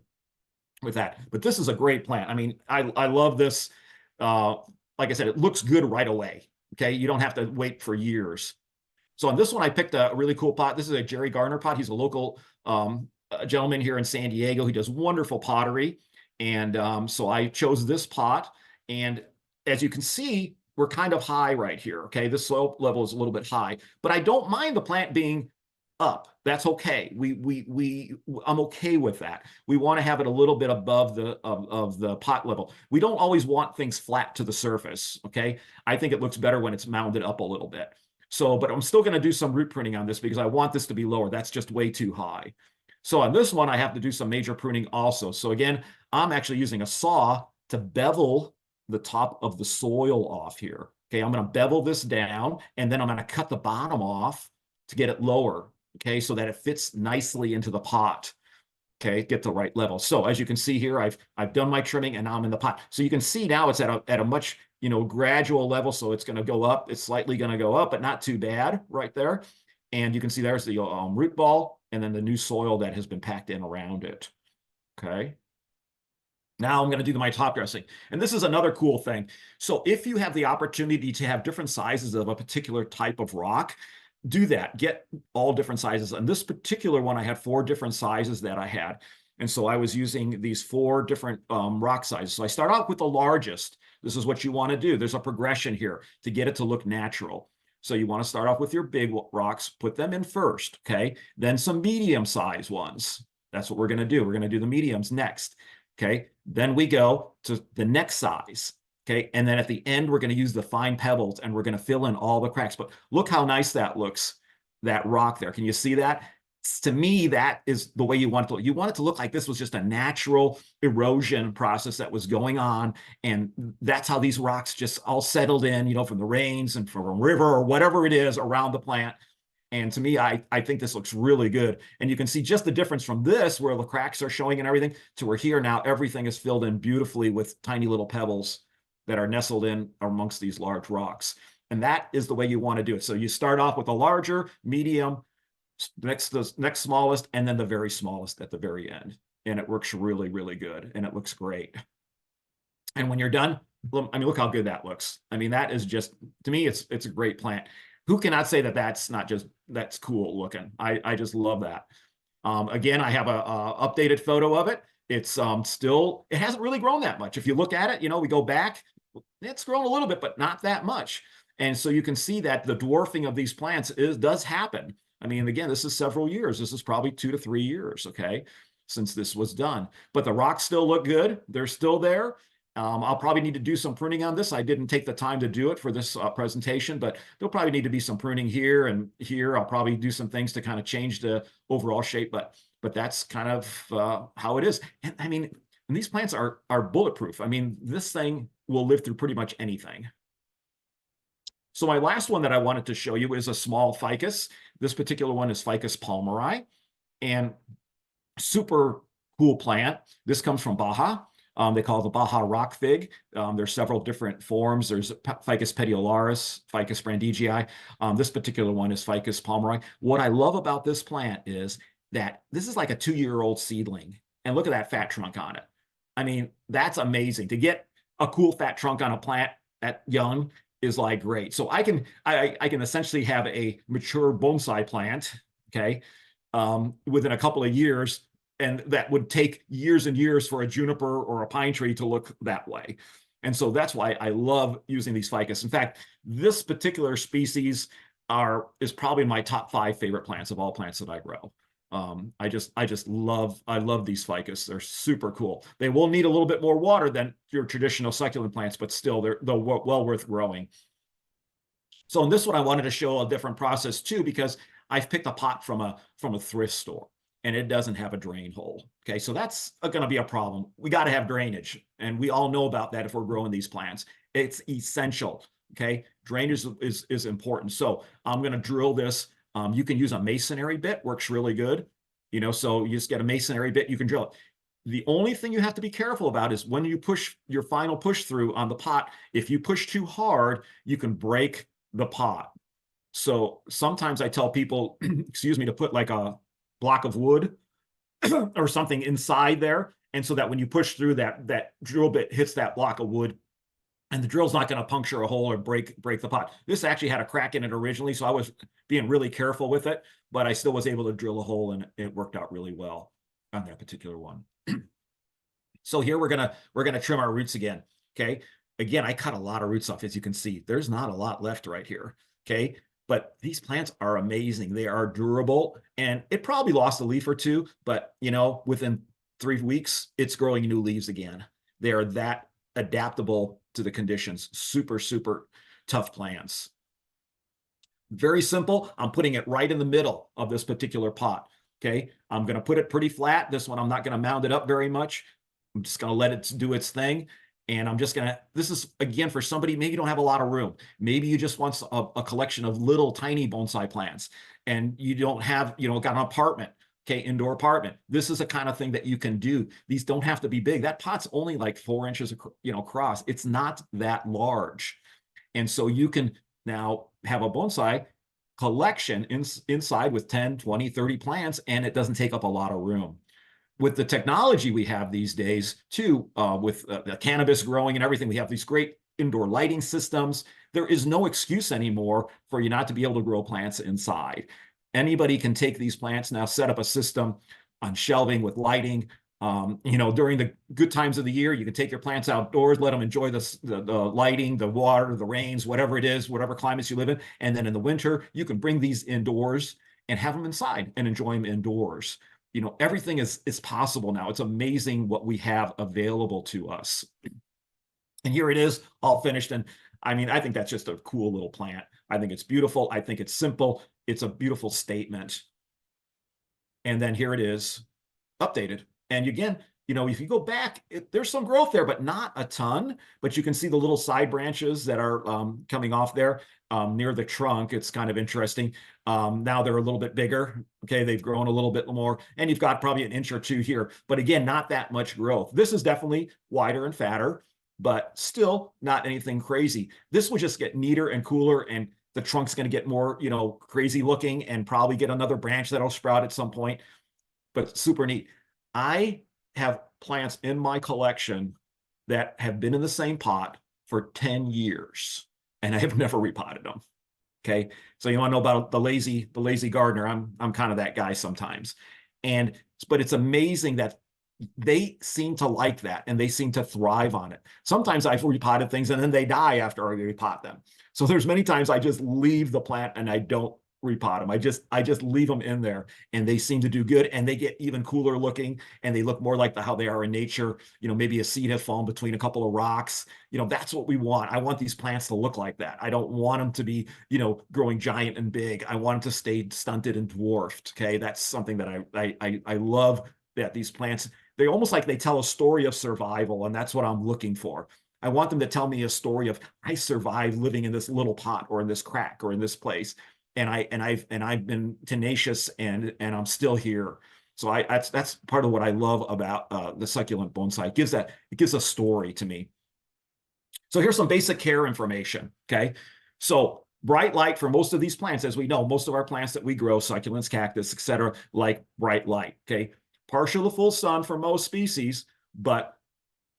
with that. But this is a great plant. I mean, I love this. Like I said, it looks good right away. Okay, you don't have to wait for years. So on this one, I picked a really cool pot. This is a Jerry Garner pot. He's a local gentleman here in San Diego. He does wonderful pottery. And so I chose this pot. And as you can see, we're kind of high right here. Okay, the soil level is a little bit high, but I don't mind the plant being up. That's okay. I'm okay with that. We want to have it a little bit above of the pot level. We don't always want things flat to the surface. Okay. I think it looks better when it's mounded up a little bit. So, but I'm still going to do some root pruning on this because I want this to be lower. That's just way too high. So on this one, I have to do some major pruning also. So again, I'm actually using a saw to bevel the top of the soil off here. Okay. I'm going to bevel this down and then I'm going to cut the bottom off to get it lower. Okay, so that it fits nicely into the pot. Okay, get the right level. So as you can see here, I've done my trimming and now I'm in the pot. So you can see now it's at a much, you know, gradual level. So it's going to go up. It's slightly going to go up, but not too bad right there. And you can see there's the root ball and then the new soil that has been packed in around it. Okay. Now I'm going to do my top dressing. And this is another cool thing. So if you have the opportunity to have different sizes of a particular type of rock, do that. Get all different sizes. And this particular one, I had 4 different sizes that I had. And so I was using these 4 different rock sizes. So I start out with the largest. This is what you want to do. There's a progression here to get it to look natural. So you want to start off with your big rocks, put them in first, okay? Then some medium-sized ones. That's what we're going to do. We're going to do the mediums next, okay? Then we go to the next size. Okay, and then at the end, we're going to use the fine pebbles and we're going to fill in all the cracks. But look how nice that looks, that rock there. Can you see that? To me, that is the way you want it to look. You want it to look like this was just a natural erosion process that was going on. And that's how these rocks just all settled in, you know, from the rains and from a river or whatever it is around the plant. And to me, I think this looks really good. And you can see just the difference from this, where the cracks are showing and everything, to where here now everything is filled in beautifully with tiny little pebbles that are nestled in amongst these large rocks. And that is the way you want to do it. So you start off with a larger, medium, the next smallest, and then the very smallest at the very end. And it works really, really good. And it looks great. And when you're done, I mean, look how good that looks. I mean, that is just, to me, it's a great plant. Who cannot say that that's cool looking? I just love that. Again, I have a updated photo of it. It's still, it hasn't really grown that much. If you look at it, you know, we go back, it's grown a little bit, but not that much. And so you can see that the dwarfing of these plants does happen. I mean, again, this is several years. This is probably 2 to 3 years, okay, since this was done. But the rocks still look good. They're still there. I'll probably need to do some pruning on this. I didn't take the time to do it for this presentation, but there'll probably need to be some pruning here and here. I'll probably do some things to kind of change the overall shape, but that's kind of how it is. And I mean, and these plants are bulletproof. I mean, this thing will live through pretty much anything. So my last one that I wanted to show you is a small ficus. This particular one is Ficus palmeri, and super cool plant. This comes from Baja. They call it the Baja rock fig. There's several different forms. There's Ficus petiolaris, Ficus brandigii. This particular one is Ficus palmeri. What I love about this plant is that this is like a 2-year-old seedling. And look at that fat trunk on it. I mean, that's amazing. To get a cool fat trunk on a plant at young is like great. So I can essentially have a mature bonsai plant, okay, within a couple of years. And that would take years and years for a juniper or a pine tree to look that way. And so that's why I love using these ficus. In fact, this particular species is probably my top 5 favorite plants of all plants that I grow. I love these ficus. They're super cool. They will need a little bit more water than your traditional succulent plants, but still they're well worth growing. So in this one, I wanted to show a different process too, because I've picked a pot from a thrift store and it doesn't have a drain hole. Okay, so that's going to be a problem. We got to have drainage, and we all know about that if we're growing these plants. It's essential. Okay, drainage is important. So I'm going to drill this. You can use a masonry bit, works really good. You know, so you just get a masonry bit, you can drill it. The only thing you have to be careful about is when you push your final push through on the pot, if you push too hard, you can break the pot. So sometimes I tell people, excuse me, to put like a block of wood or something inside there. And so that when you push through, that drill bit hits that block of wood, and the drill's not going to puncture a hole or break the pot. This actually had a crack in it originally, so I was being really careful with it, but I still was able to drill a hole, and it worked out really well on that particular one. So here we're gonna trim our roots again. Okay. Again, I cut a lot of roots off, as you can see. There's not a lot left right here. Okay. But these plants are amazing. They are durable, and it probably lost a leaf or two, but you know, within 3 weeks, it's growing new leaves again. They are that adaptable to the conditions. Super, super tough plants. Very simple. I'm putting it right in the middle of this particular pot. Okay. I'm going to put it pretty flat. This one, I'm not going to mound it up very much. I'm just going to let it do its thing. And I'm just going to, this is again for somebody, maybe you don't have a lot of room. Maybe you just want a collection of little tiny bonsai plants, and you don't have, you know, got an apartment. Okay, indoor apartment. This is a kind of thing that you can do. These don't have to be big. That pot's only like 4 inches, you know, across. It's not that large. And so you can now have a bonsai collection inside with 10, 20, 30 plants, and it doesn't take up a lot of room. With the technology we have these days, too, with the cannabis growing and everything, we have these great indoor lighting systems. There is no excuse anymore for you not to be able to grow plants inside. Anybody can take these plants now, set up a system on shelving with lighting. You know, during the good times of the year, you can take your plants outdoors, let them enjoy the lighting, the water, the rains, whatever it is, whatever climates you live in. And then in the winter, you can bring these indoors and have them inside and enjoy them indoors. You know, everything is possible now. It's amazing what we have available to us. And here it is, all finished. And I mean, I think that's just a cool little plant. I think it's beautiful. I think it's simple. It's a beautiful statement. And then here it is, updated. And again, you know, if you go back, there's some growth there, but not a ton. But you can see the little side branches that are coming off there near the trunk. It's kind of interesting. Now they're a little bit bigger. Okay, they've grown a little bit more. And you've got probably an inch or two here. But again, not that much growth. This is definitely wider and fatter, but still not anything crazy. This will just get neater and cooler, and the trunk's going to get more, you know, crazy looking, and probably get another branch that'll sprout at some point. But super neat. I have plants in my collection that have been in the same pot for 10 years, and I have never repotted them. Okay. So you want to know about the lazy gardener. I'm kind of that guy sometimes. But it's amazing that they seem to like that, and they seem to thrive on it. Sometimes I've repotted things and then they die after I repot them. So there's many times I just leave the plant and I don't repot them. I just leave them in there, and they seem to do good, and they get even cooler looking, and they look more like how they are in nature. You know, maybe a seed has fallen between a couple of rocks. You know, that's what we want. I want these plants to look like that. I don't want them to be, you know, growing giant and big. I want them to stay stunted and dwarfed. Okay, that's something that I love, that these plants, they almost like they tell a story of survival, and that's what I'm looking for. I want them to tell me a story of, I survived living in this little pot or in this crack or in this place. And I've been tenacious, and I'm still here. So that's part of what I love about the succulent bonsai. It gives a story to me. So here's some basic care information. Okay, so bright light for most of these plants, as we know, most of our plants that we grow, succulents, cactus, etc., like bright light. Okay, partial to full sun for most species, but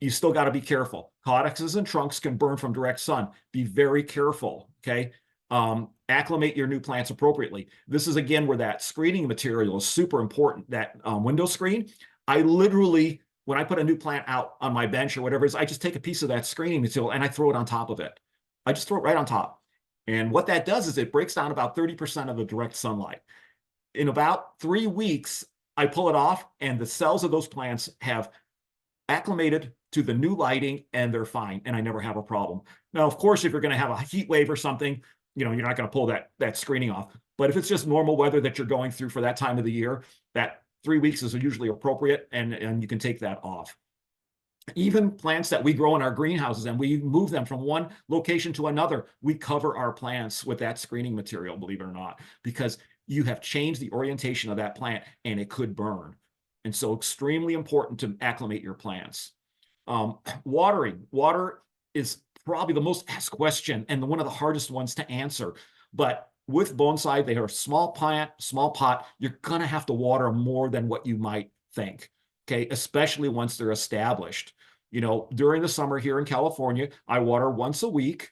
you still got to be careful. Caudaxes and trunks can burn from direct sun. Be very careful. Okay. Acclimate your new plants appropriately. This is again where that screening material is super important, that window screen. I literally, when I put a new plant out on my bench or whatever it is, I just take a piece of that screening material and I throw it on top of it. I just throw it right on top. And what that does is it breaks down about 30% of the direct sunlight. In about 3 weeks, I pull it off and the cells of those plants have acclimated to the new lighting and they're fine. And I never have a problem. Now, of course, if you're going to have a heat wave or something, you're not going to pull that screening off. But if it's just normal weather that you're going through for that time of the year, that 3 weeks is usually appropriate and you can take that off. Even plants that we grow in our greenhouses and we move them from one location to another, we cover our plants with that screening material, believe it or not, because you have changed the orientation of that plant and it could burn. And so extremely important to acclimate your plants. Watering. Water is probably the most asked question and one of the hardest ones to answer. But with bonsai, they are a small plant, small pot. You're going to have to water more than what you might think, okay? Especially once they're established. During the summer here in California, I water once a week,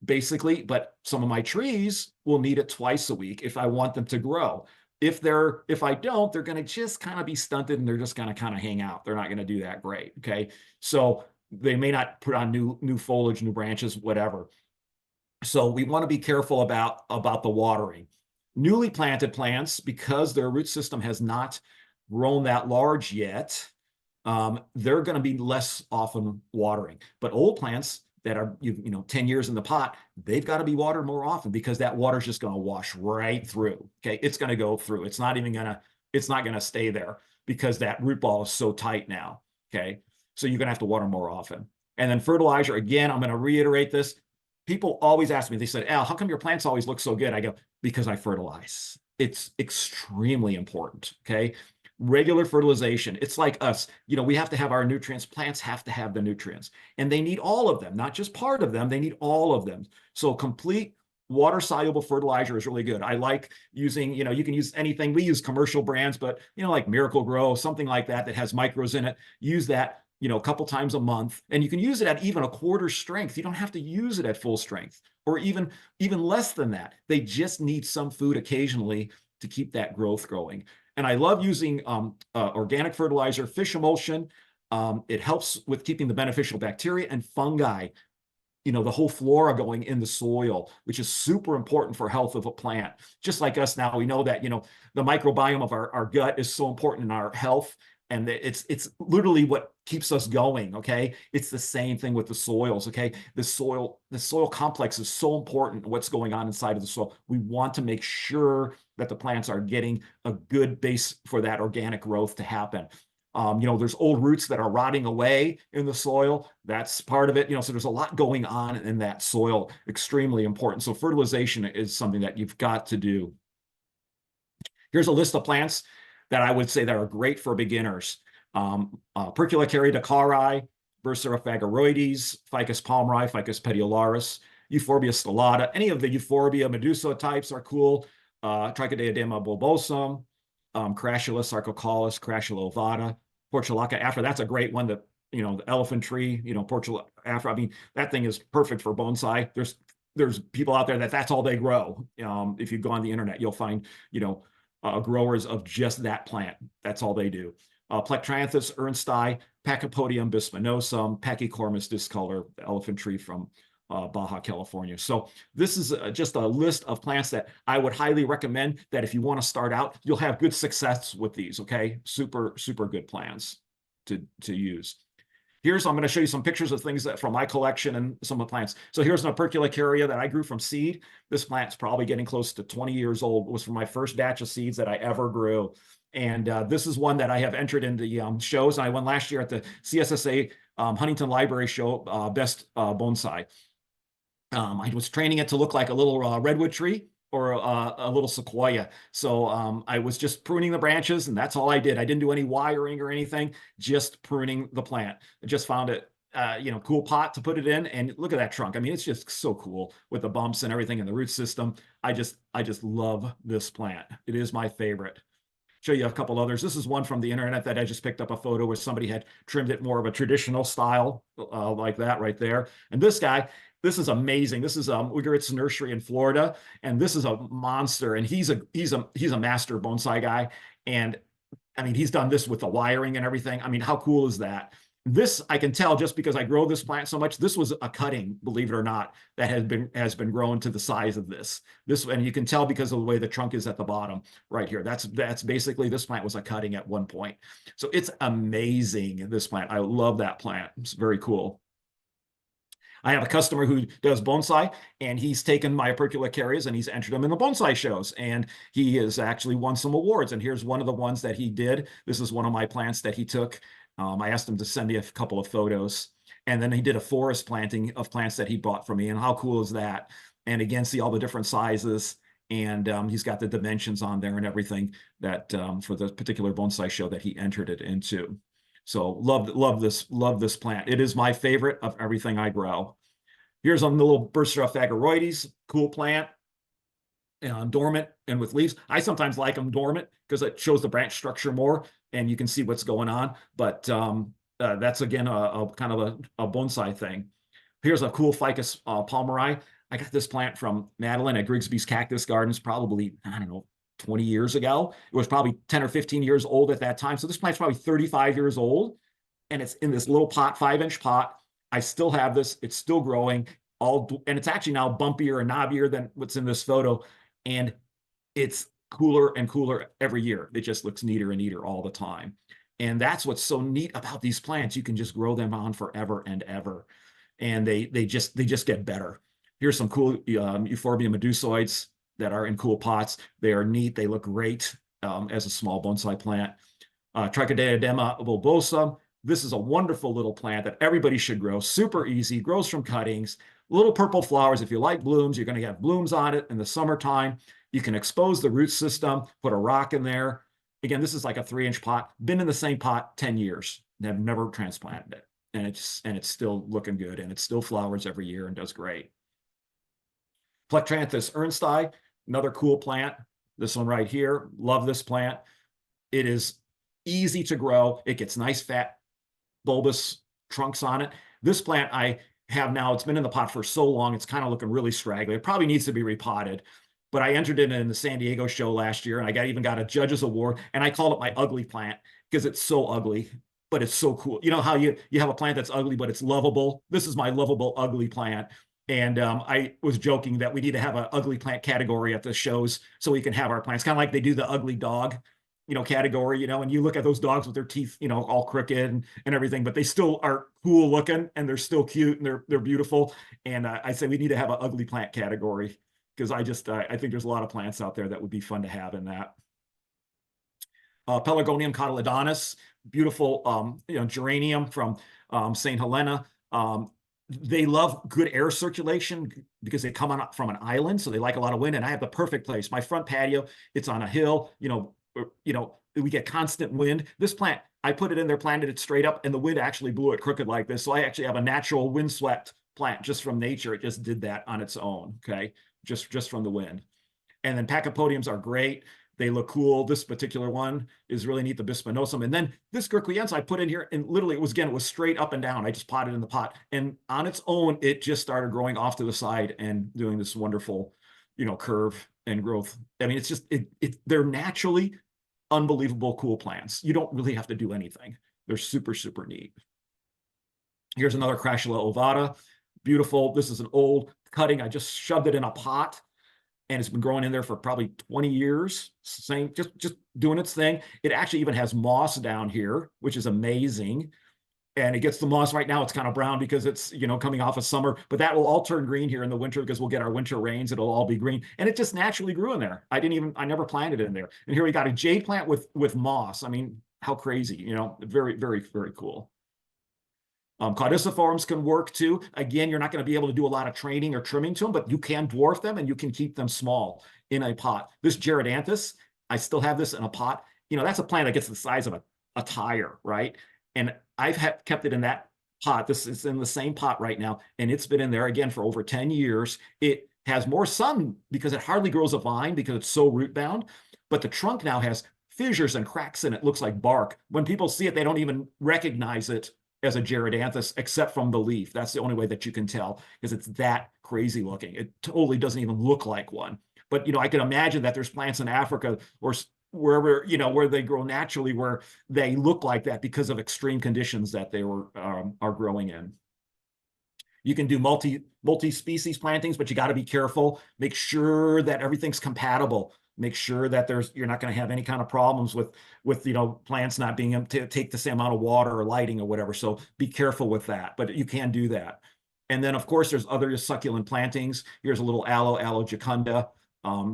basically, but some of my trees will need it twice a week if I want them to grow. If I don't, they're going to just kind of be stunted and they're just going to kind of hang out. They're not going to do that great, okay? So they may not put on new foliage, new branches, whatever. So we want to be careful about the watering. Newly planted plants, because their root system has not grown that large yet, they're going to be less often watering. But old plants that are 10 years in the pot, they've got to be watered more often because that water is just going to wash right through. Okay, it's going to go through. It's not going to stay there because that root ball is so tight now. Okay, so you're going to have to water more often. And then fertilizer, again, I'm going to reiterate this. People always ask me, they said, Al, how come your plants always look so good? I go, because I fertilize. It's extremely important. Okay. Regular fertilization. It's like us, we have to have our nutrients. Plants have to have the nutrients and they need all of them, not just part of them. They need all of them. So complete water soluble fertilizer is really good. I like using, you can use anything. We use commercial brands, but like Miracle Grow, something like that has micros in it. Use that, a couple times a month, and you can use it at even a quarter strength. You don't have to use it at full strength or even less than that. They just need some food occasionally to keep that growth going. And I love using organic fertilizer, fish emulsion. It helps with keeping the beneficial bacteria and fungi, the whole flora going in the soil, which is super important for health of a plant. Just like us now, we know that, the microbiome of our gut is so important in our health. And it's literally what keeps us going, okay? It's the same thing with the soils, okay? The soil complex is so important, what's going on inside of the soil. We want to make sure that the plants are getting a good base for that organic growth to happen. There's old roots that are rotting away in the soil. That's part of it, so there's a lot going on in that soil, extremely important. So fertilization is something that you've got to do. Here's a list of plants that I would say that are great for beginners. Portulacaria decari, Bursera phagoroides, Ficus palmari, Ficus petiolaris, Euphorbia stellata. Any of the Euphorbia medusa types are cool. Trichodiadema bulbosum, Crassula sarcocalis, Crassula ovata, Portulaca afra. That's a great one. The elephant tree, Portulaca afra. I mean, that thing is perfect for bonsai. There's people out there that's all they grow. If you go on the internet, you'll find growers of just that plant. That's all they do. Plectranthus ernsti, Pachypodium bispinosum, Pachycormus discolor, the elephant tree from Baja California. So this is just a list of plants that I would highly recommend that if you want to start out, you'll have good success with these, okay? Super, super good plants to use. I'm going to show you some pictures of things from my collection and some of the plants. So here's an Portulacaria that I grew from seed. This plant's probably getting close to 20 years old. It was from my first batch of seeds that I ever grew. And this is one that I have entered into the shows. I won last year at the CSSA Huntington Library Show, Best Bonsai. I was training it to look like a little redwood tree or a little sequoia. So I was just pruning the branches and that's all I did. I didn't do any wiring or anything, just pruning the plant. I just found it, cool pot to put it in, and look at that trunk. I mean, it's just so cool with the bumps and everything in the root system. I just love this plant. It is my favorite. Show you a couple others. This is one from the internet that I just picked up a photo where somebody had trimmed it more of a traditional style like that right there. And this guy, I mean, it's just so This is amazing. This is Ugarit's nursery in Florida, and this is a monster. And he's a master bonsai guy. And I mean, he's done this with the wiring and everything. I mean, how cool is that? This I can tell just because I grow this plant so much. This was a cutting, believe it or not, that has been grown to the size of this. And you can tell because of the way the trunk is at the bottom right here. That's basically, this plant was a cutting at one point. So it's amazing, this plant. I love that plant. It's very cool. I have a customer who does bonsai, and he's taken my Portulacarias and he's entered them in the bonsai shows, and he has actually won some awards. And here's one of the ones that he did. This is one of my plants that he took. I asked him to send me a couple of photos, and then he did a forest planting of plants that he bought from me. And how cool is that? And again, see all the different sizes, and he's got the dimensions on there and everything that for the particular bonsai show that he entered it into. So love this plant. It is my favorite of everything I grow. Here's on the little Bursera phageroides, cool plant, dormant and with leaves. I sometimes like them dormant because it shows the branch structure more and you can see what's going on. But that's again a kind of a bonsai thing. Here's a cool Ficus palmeri. I got this plant from Madeline at Grigsby's Cactus Gardens probably, I don't know, 20 years ago. It was probably 10 or 15 years old at that time. So this plant's probably 35 years old, and it's in this little pot, 5-inch pot. I still have this. It's still growing, and it's actually now bumpier and knobbier than what's in this photo. And it's cooler and cooler every year. It just looks neater and neater all the time. And that's what's so neat about these plants. You can just grow them on forever and ever. And they just get better. Here's some cool Euphorbia medusoides that are in cool pots. They are neat. They look great as a small bonsai plant. Trichodema bulbosa. This is a wonderful little plant that everybody should grow. Super easy, grows from cuttings. Little purple flowers. If you like blooms, you're going to have blooms on it in the summertime. You can expose the root system, put a rock in there. Again, this is like a 3-inch pot. Been in the same pot 10 years. Have never transplanted it. And it's still looking good, and it still flowers every year and does great. Plectranthus ernsti, another cool plant. This one right here, love this plant. It is easy to grow. It gets nice fat bulbous trunks on it. This plant I have now, it's been in the pot for so long, it's kind of looking really straggly. It probably needs to be repotted, but I entered it in the San Diego show last year, and I even got a judge's award, and I called it my ugly plant because it's so ugly, but it's so cool. You know how you have a plant that's ugly, but it's lovable? This is my lovable ugly plant. And I was joking that we need to have an ugly plant category at the shows so we can have our plants, kind of like they do the ugly dog, category, and you look at those dogs with their teeth, all crooked and everything, but they still are cool looking and they're still cute and they're beautiful. And I say we need to have an ugly plant category because I think there's a lot of plants out there that would be fun to have in that. Pelargonium cotyledonous, beautiful, geranium from St. Helena. They love good air circulation because they come on from an island, so they like a lot of wind. And I have the perfect place. My front patio, it's on a hill. We get constant wind. This plant, I put it in there, planted it straight up, and the wind actually blew it crooked like this. So I actually have a natural windswept plant just from nature. It just did that on its own. Okay, just from the wind. And then pachypodiums are great. They look cool. This particular one is really neat, the bispinosum. And then this Gurquiense I put in here, and literally it was straight up and down. I just potted in the pot. And on its own, it just started growing off to the side and doing this wonderful, curve and growth. I mean, it's just, they're naturally unbelievable cool plants. You don't really have to do anything. They're super, super neat. Here's another Crasula ovata. Beautiful. This is an old cutting. I just shoved it in a pot, and it's been growing in there for probably 20 years. Same, just doing its thing. It actually even has moss down here, which is amazing. And it gets the moss right now. It's kind of brown because it's, coming off of summer, but that will all turn green here in the winter because we'll get our winter rains. It'll all be green. And it just naturally grew in there. I never planted it in there. And here we got a jade plant with moss. I mean, how crazy, very, very, very cool. Caudiciforms can work too. Again, you're not going to be able to do a lot of training or trimming to them, but you can dwarf them and you can keep them small in a pot. This Gerodanthus, I still have this in a pot. That's a plant that gets the size of a tire, right? And I've kept it in that pot. This is in the same pot right now, and it's been in there again for over 10 years. It has more sun because it hardly grows a vine because it's so root bound, but the trunk now has fissures and cracks in it. Looks like bark. When people see it, they don't even recognize it as a Gyrodanthus, except from the leaf. That's the only way that you can tell, because it's that crazy looking. It totally doesn't even look like one. But, I can imagine that there's plants in Africa or wherever, where they grow naturally, where they look like that because of extreme conditions that they are growing in. You can do multi-species plantings, but you got to be careful. Make sure that everything's compatible. Make sure that you're not going to have any kind of problems with plants not being able to take the same amount of water or lighting or whatever. So be careful with that, but you can do that. And then, of course, there's other succulent plantings. Here's a little aloe jucunda,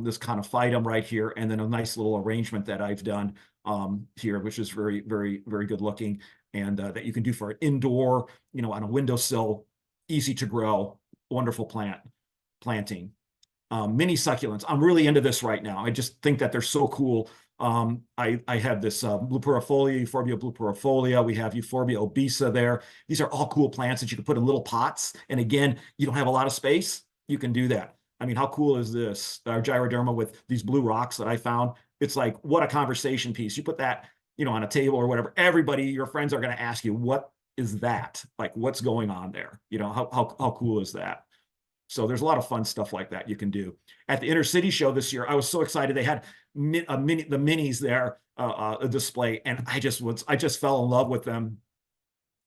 this kind of phytum right here, and then a nice little arrangement that I've done here, which is very, very, very good looking, and that you can do for an indoor, on a windowsill, easy to grow, wonderful planting. Mini succulents. I'm really into this right now. I just think that they're so cool. I have this Blueperifolia, Euphorbia blueperifolia. We have Euphorbia obesa there. These are all cool plants that you can put in little pots. And again, you don't have a lot of space, you can do that. I mean, how cool is this? Our Gyroderma with these blue rocks that I found. It's like, what a conversation piece. You put that, on a table or whatever. Everybody, your friends are going to ask you, what is that? Like, what's going on there? How cool is that? So there's a lot of fun stuff like that you can do. At the Inner City Show this year, I was so excited. They had the minis there, a display, and I just fell in love with them.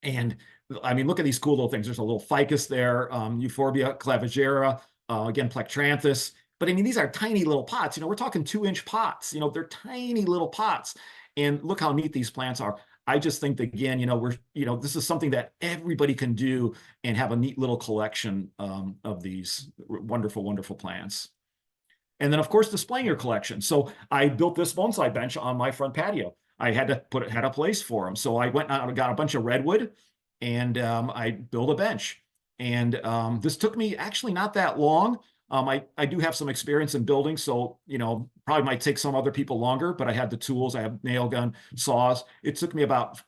And I mean, look at these cool little things. There's a little ficus there, Euphorbia clavigera, again, plectranthus. But I mean, these are tiny little pots. We're talking 2-inch pots. They're tiny little pots. And look how neat these plants are. I just think that, again, this is something that everybody can do and have a neat little collection of these wonderful, wonderful plants. And then, of course, displaying your collection. So I built this bonsai bench on my front patio. I had a place for them. So I went out and got a bunch of redwood, and I built a bench. And this took me actually not that long. I do have some experience in building, so, probably might take some other people longer, but I had the tools. I have nail gun, saws. It took me about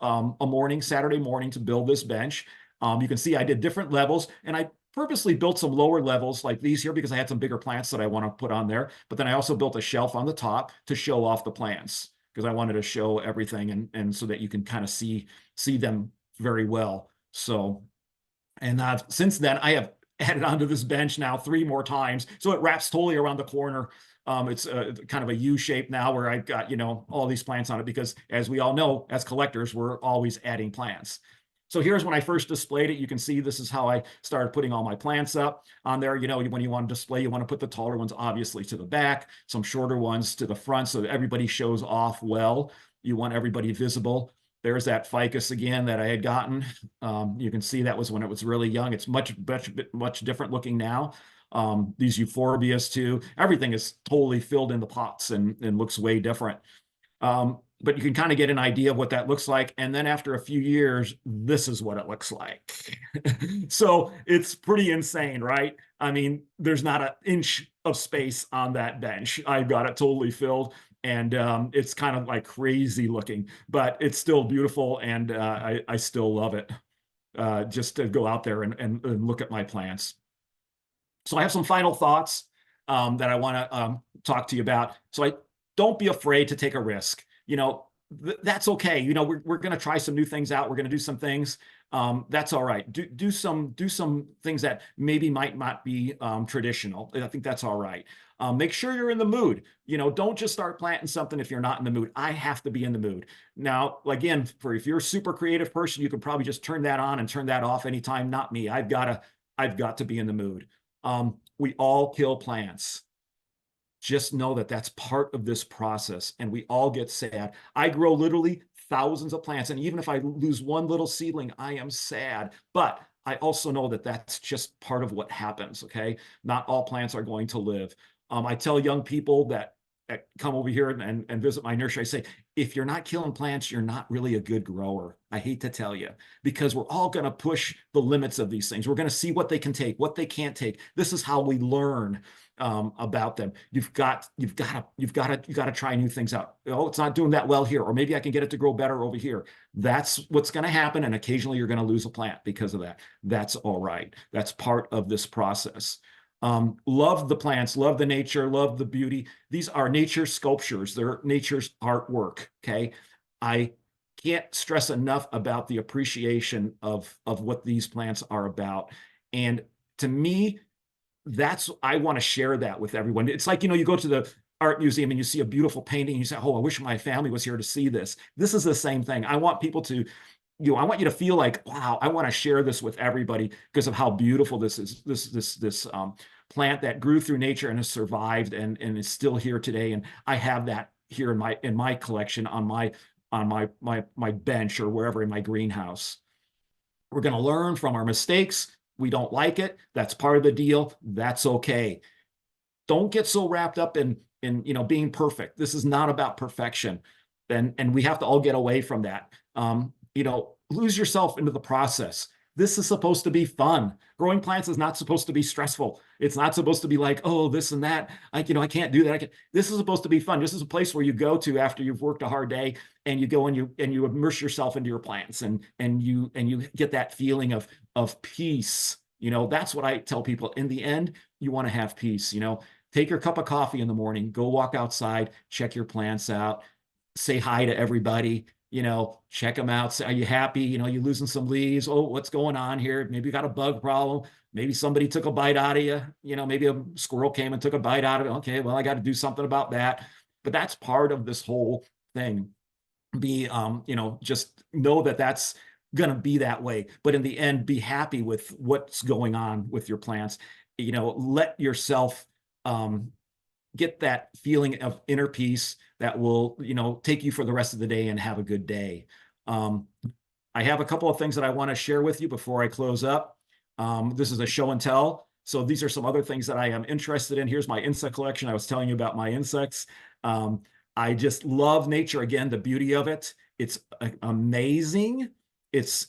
Saturday morning to build this bench. You can see I did different levels, and I purposely built some lower levels like these here because I had some bigger plants that I want to put on there. But then I also built a shelf on the top to show off the plants because I wanted to show everything and so that you can kind of see them very well. So, and since then I have added onto this bench now 3 more times. So it wraps totally around the corner. It's kind of a U shape now where I've got, all these plants on it because, as we all know, as collectors, we're always adding plants. So here's when I first displayed it. You can see this is how I started putting all my plants up on there. When you want to display, you want to put the taller ones obviously to the back, some shorter ones to the front so that everybody shows off well. You want everybody visible. There's that ficus again that I had gotten. You can see that was when it was really young. It's much different looking now. These euphorbias too. Everything is totally filled in the pots and looks way different. But you can kind of get an idea of what that looks like. And then after a few years, this is what it looks like. So it's pretty insane, right? I mean, there's not an inch of space on that bench. I've got it totally filled. And it's kind of like crazy looking, but it's still beautiful. And I still love it just to go out there and look at my plants. So I have some final thoughts that I want to talk to you about. So don't be afraid to take a risk. That's okay. We're going to try some new things out. We're going to do some things. That's all right. Do some things that maybe might not be traditional. I think that's all right. Make sure you're in the mood. Don't just start planting something if you're not in the mood. I have to be in the mood. Now, again, if you're a super creative person, you can probably just turn that on and turn that off anytime. Not me. I've got to be in the mood. We all kill plants. Just know that that's part of this process, and we all get sad. I grow literally thousands of plants, and even if I lose one little seedling, I am sad. But I also know that that's just part of what happens, okay? Not all plants are going to live. I tell young people that come over here and visit my nursery, I say, if you're not killing plants, you're not really a good grower. I hate to tell you, because we're all going to push the limits of these things. We're going to see what they can take, what they can't take. This is how we learn about them. You've got to try new things out. Oh, it's not doing that well here, or maybe I can get it to grow better over here. That's what's going to happen, and occasionally you're going to lose a plant because of that. That's all right. That's part of this process. Love the plants, love the nature, love the beauty. These are nature sculptures. They're nature's artwork, okay? I can't stress enough about the appreciation of what these plants are about. And to me, I want to share that with everyone. It's like, you go to the art museum and you see a beautiful painting and you say, oh, I wish my family was here to see this. This is the same thing. I want people to, I want you to feel like, wow, I want to share this with everybody because of how beautiful this is. This plant that grew through nature and has survived and is still here today. And I have that here in my collection on my bench or wherever in my greenhouse. We're going to learn from our mistakes. We don't like it. That's part of the deal. That's okay. Don't get so wrapped up in being perfect. This is not about perfection. And we have to all get away from that. Lose yourself into the process. This is supposed to be fun. Growing plants is not supposed to be stressful. It's not supposed to be like, oh, this and that. I can't do that. This is supposed to be fun. This is a place where you go to after you've worked a hard day, and you go and you immerse yourself into your plants, and you get that feeling of peace. That's what I tell people. In the end, you want to have peace. Take your cup of coffee in the morning, go walk outside, check your plants out, say hi to everybody. Check them out. Say, are you happy? You losing some leaves. Oh, what's going on here? Maybe you got a bug problem. Maybe somebody took a bite out of you. Maybe a squirrel came and took a bite out of it. Okay, well, I got to do something about that. But that's part of this whole thing. Just know that that's going to be that way. But in the end, be happy with what's going on with your plants. Let yourself get that feeling of inner peace that will, take you for the rest of the day and have a good day. I have a couple of things that I want to share with you before I close up. This is a show and tell. So these are some other things that I am interested in. Here's my insect collection. I was telling you about my insects. I just love nature. Again, the beauty of it. It's amazing. It's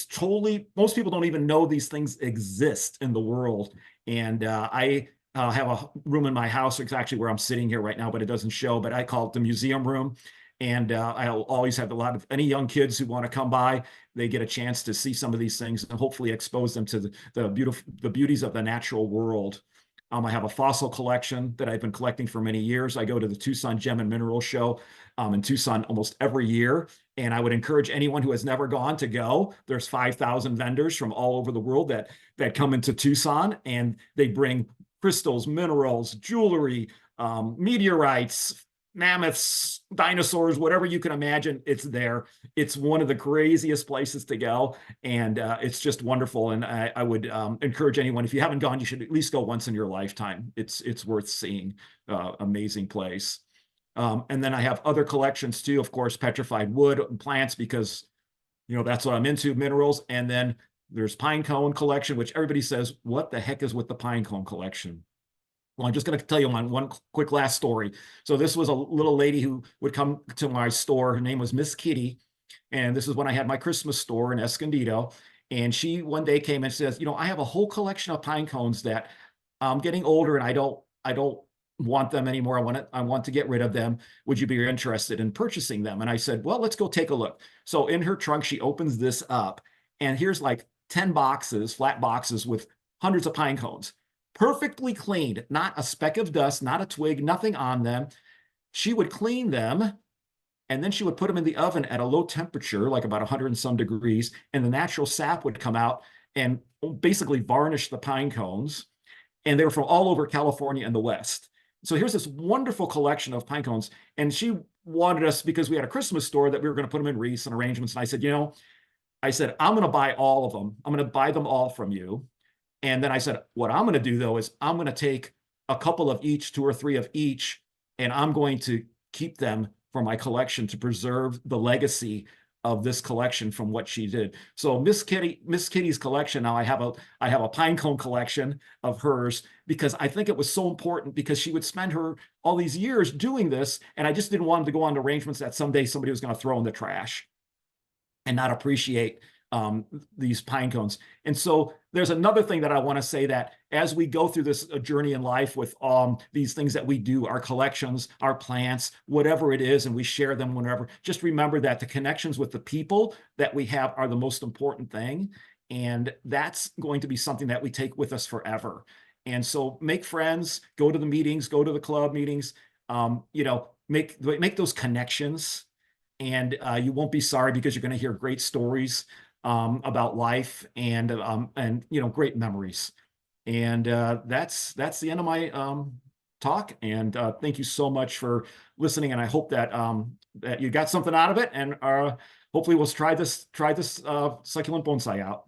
totally, most people don't even know these things exist in the world. And I have a room in my house. It's actually where I'm sitting here right now, but it doesn't show, but I call it the museum room. And I'll always have any young kids who want to come by, they get a chance to see some of these things and hopefully expose them to the beauties of the natural world. I have a fossil collection that I've been collecting for many years. I go to the Tucson Gem and Mineral Show in Tucson almost every year. And I would encourage anyone who has never gone to go. There's 5,000 vendors from all over the world that come into Tucson, and they bring crystals, minerals, jewelry, meteorites, mammoths, dinosaurs, whatever you can imagine, it's there. It's one of the craziest places to go, and it's just wonderful. And I would encourage anyone, if you haven't gone, you should at least go once in your lifetime. It's worth seeing. Amazing place. And then I have other collections too, of course, petrified wood and plants, because that's what I'm into, minerals. And then there's pine cone collection, which everybody says, what the heck is with the pine cone collection? Well, I'm just going to tell you one quick last story. So this was a little lady who would come to my store. Her name was Miss Kitty. And this is when I had my Christmas store in Escondido. And she one day came and says, I have a whole collection of pine cones that I'm getting older and I don't want them anymore. I want to get rid of them. Would you be interested in purchasing them? And I said, well, let's go take a look. So in her trunk, she opens this up, and here's like 10 boxes, flat boxes with hundreds of pine cones, perfectly cleaned, not a speck of dust, not a twig, nothing on them. She would clean them, and then she would put them in the oven at a low temperature, like about 100 and some degrees, and the natural sap would come out and basically varnish the pine cones. And they were from all over California and the West. So here's this wonderful collection of pine cones. And she wanted us, because we had a Christmas store, that we were going to put them in wreaths and arrangements. And I said, I'm going to buy all of them. I'm going to buy them all from you. And then I said, what I'm going to do, though, is I'm going to take a couple of each, 2 or 3 of each, and I'm going to keep them for my collection to preserve the legacy of this collection from what she did. So Miss Kitty's collection, now I have a pine cone collection of hers, because I think it was so important, because she would spend all these years doing this, and I just didn't want them to go on to arrangements that someday somebody was going to throw in the trash and not appreciate these pine cones. And so there's another thing that I want to say, that as we go through this journey in life with these things that we do, our collections, our plants, whatever it is, and we share them whenever, just remember that the connections with the people that we have are the most important thing. And that's going to be something that we take with us forever. And so make friends, go to the meetings, go to the club meetings, make those connections. and you won't be sorry, because you're going to hear great stories about life, and great memories. And that's the end of my talk. And thank you so much for listening. And I hope that that you got something out of it. And hopefully we'll try this succulent bonsai out.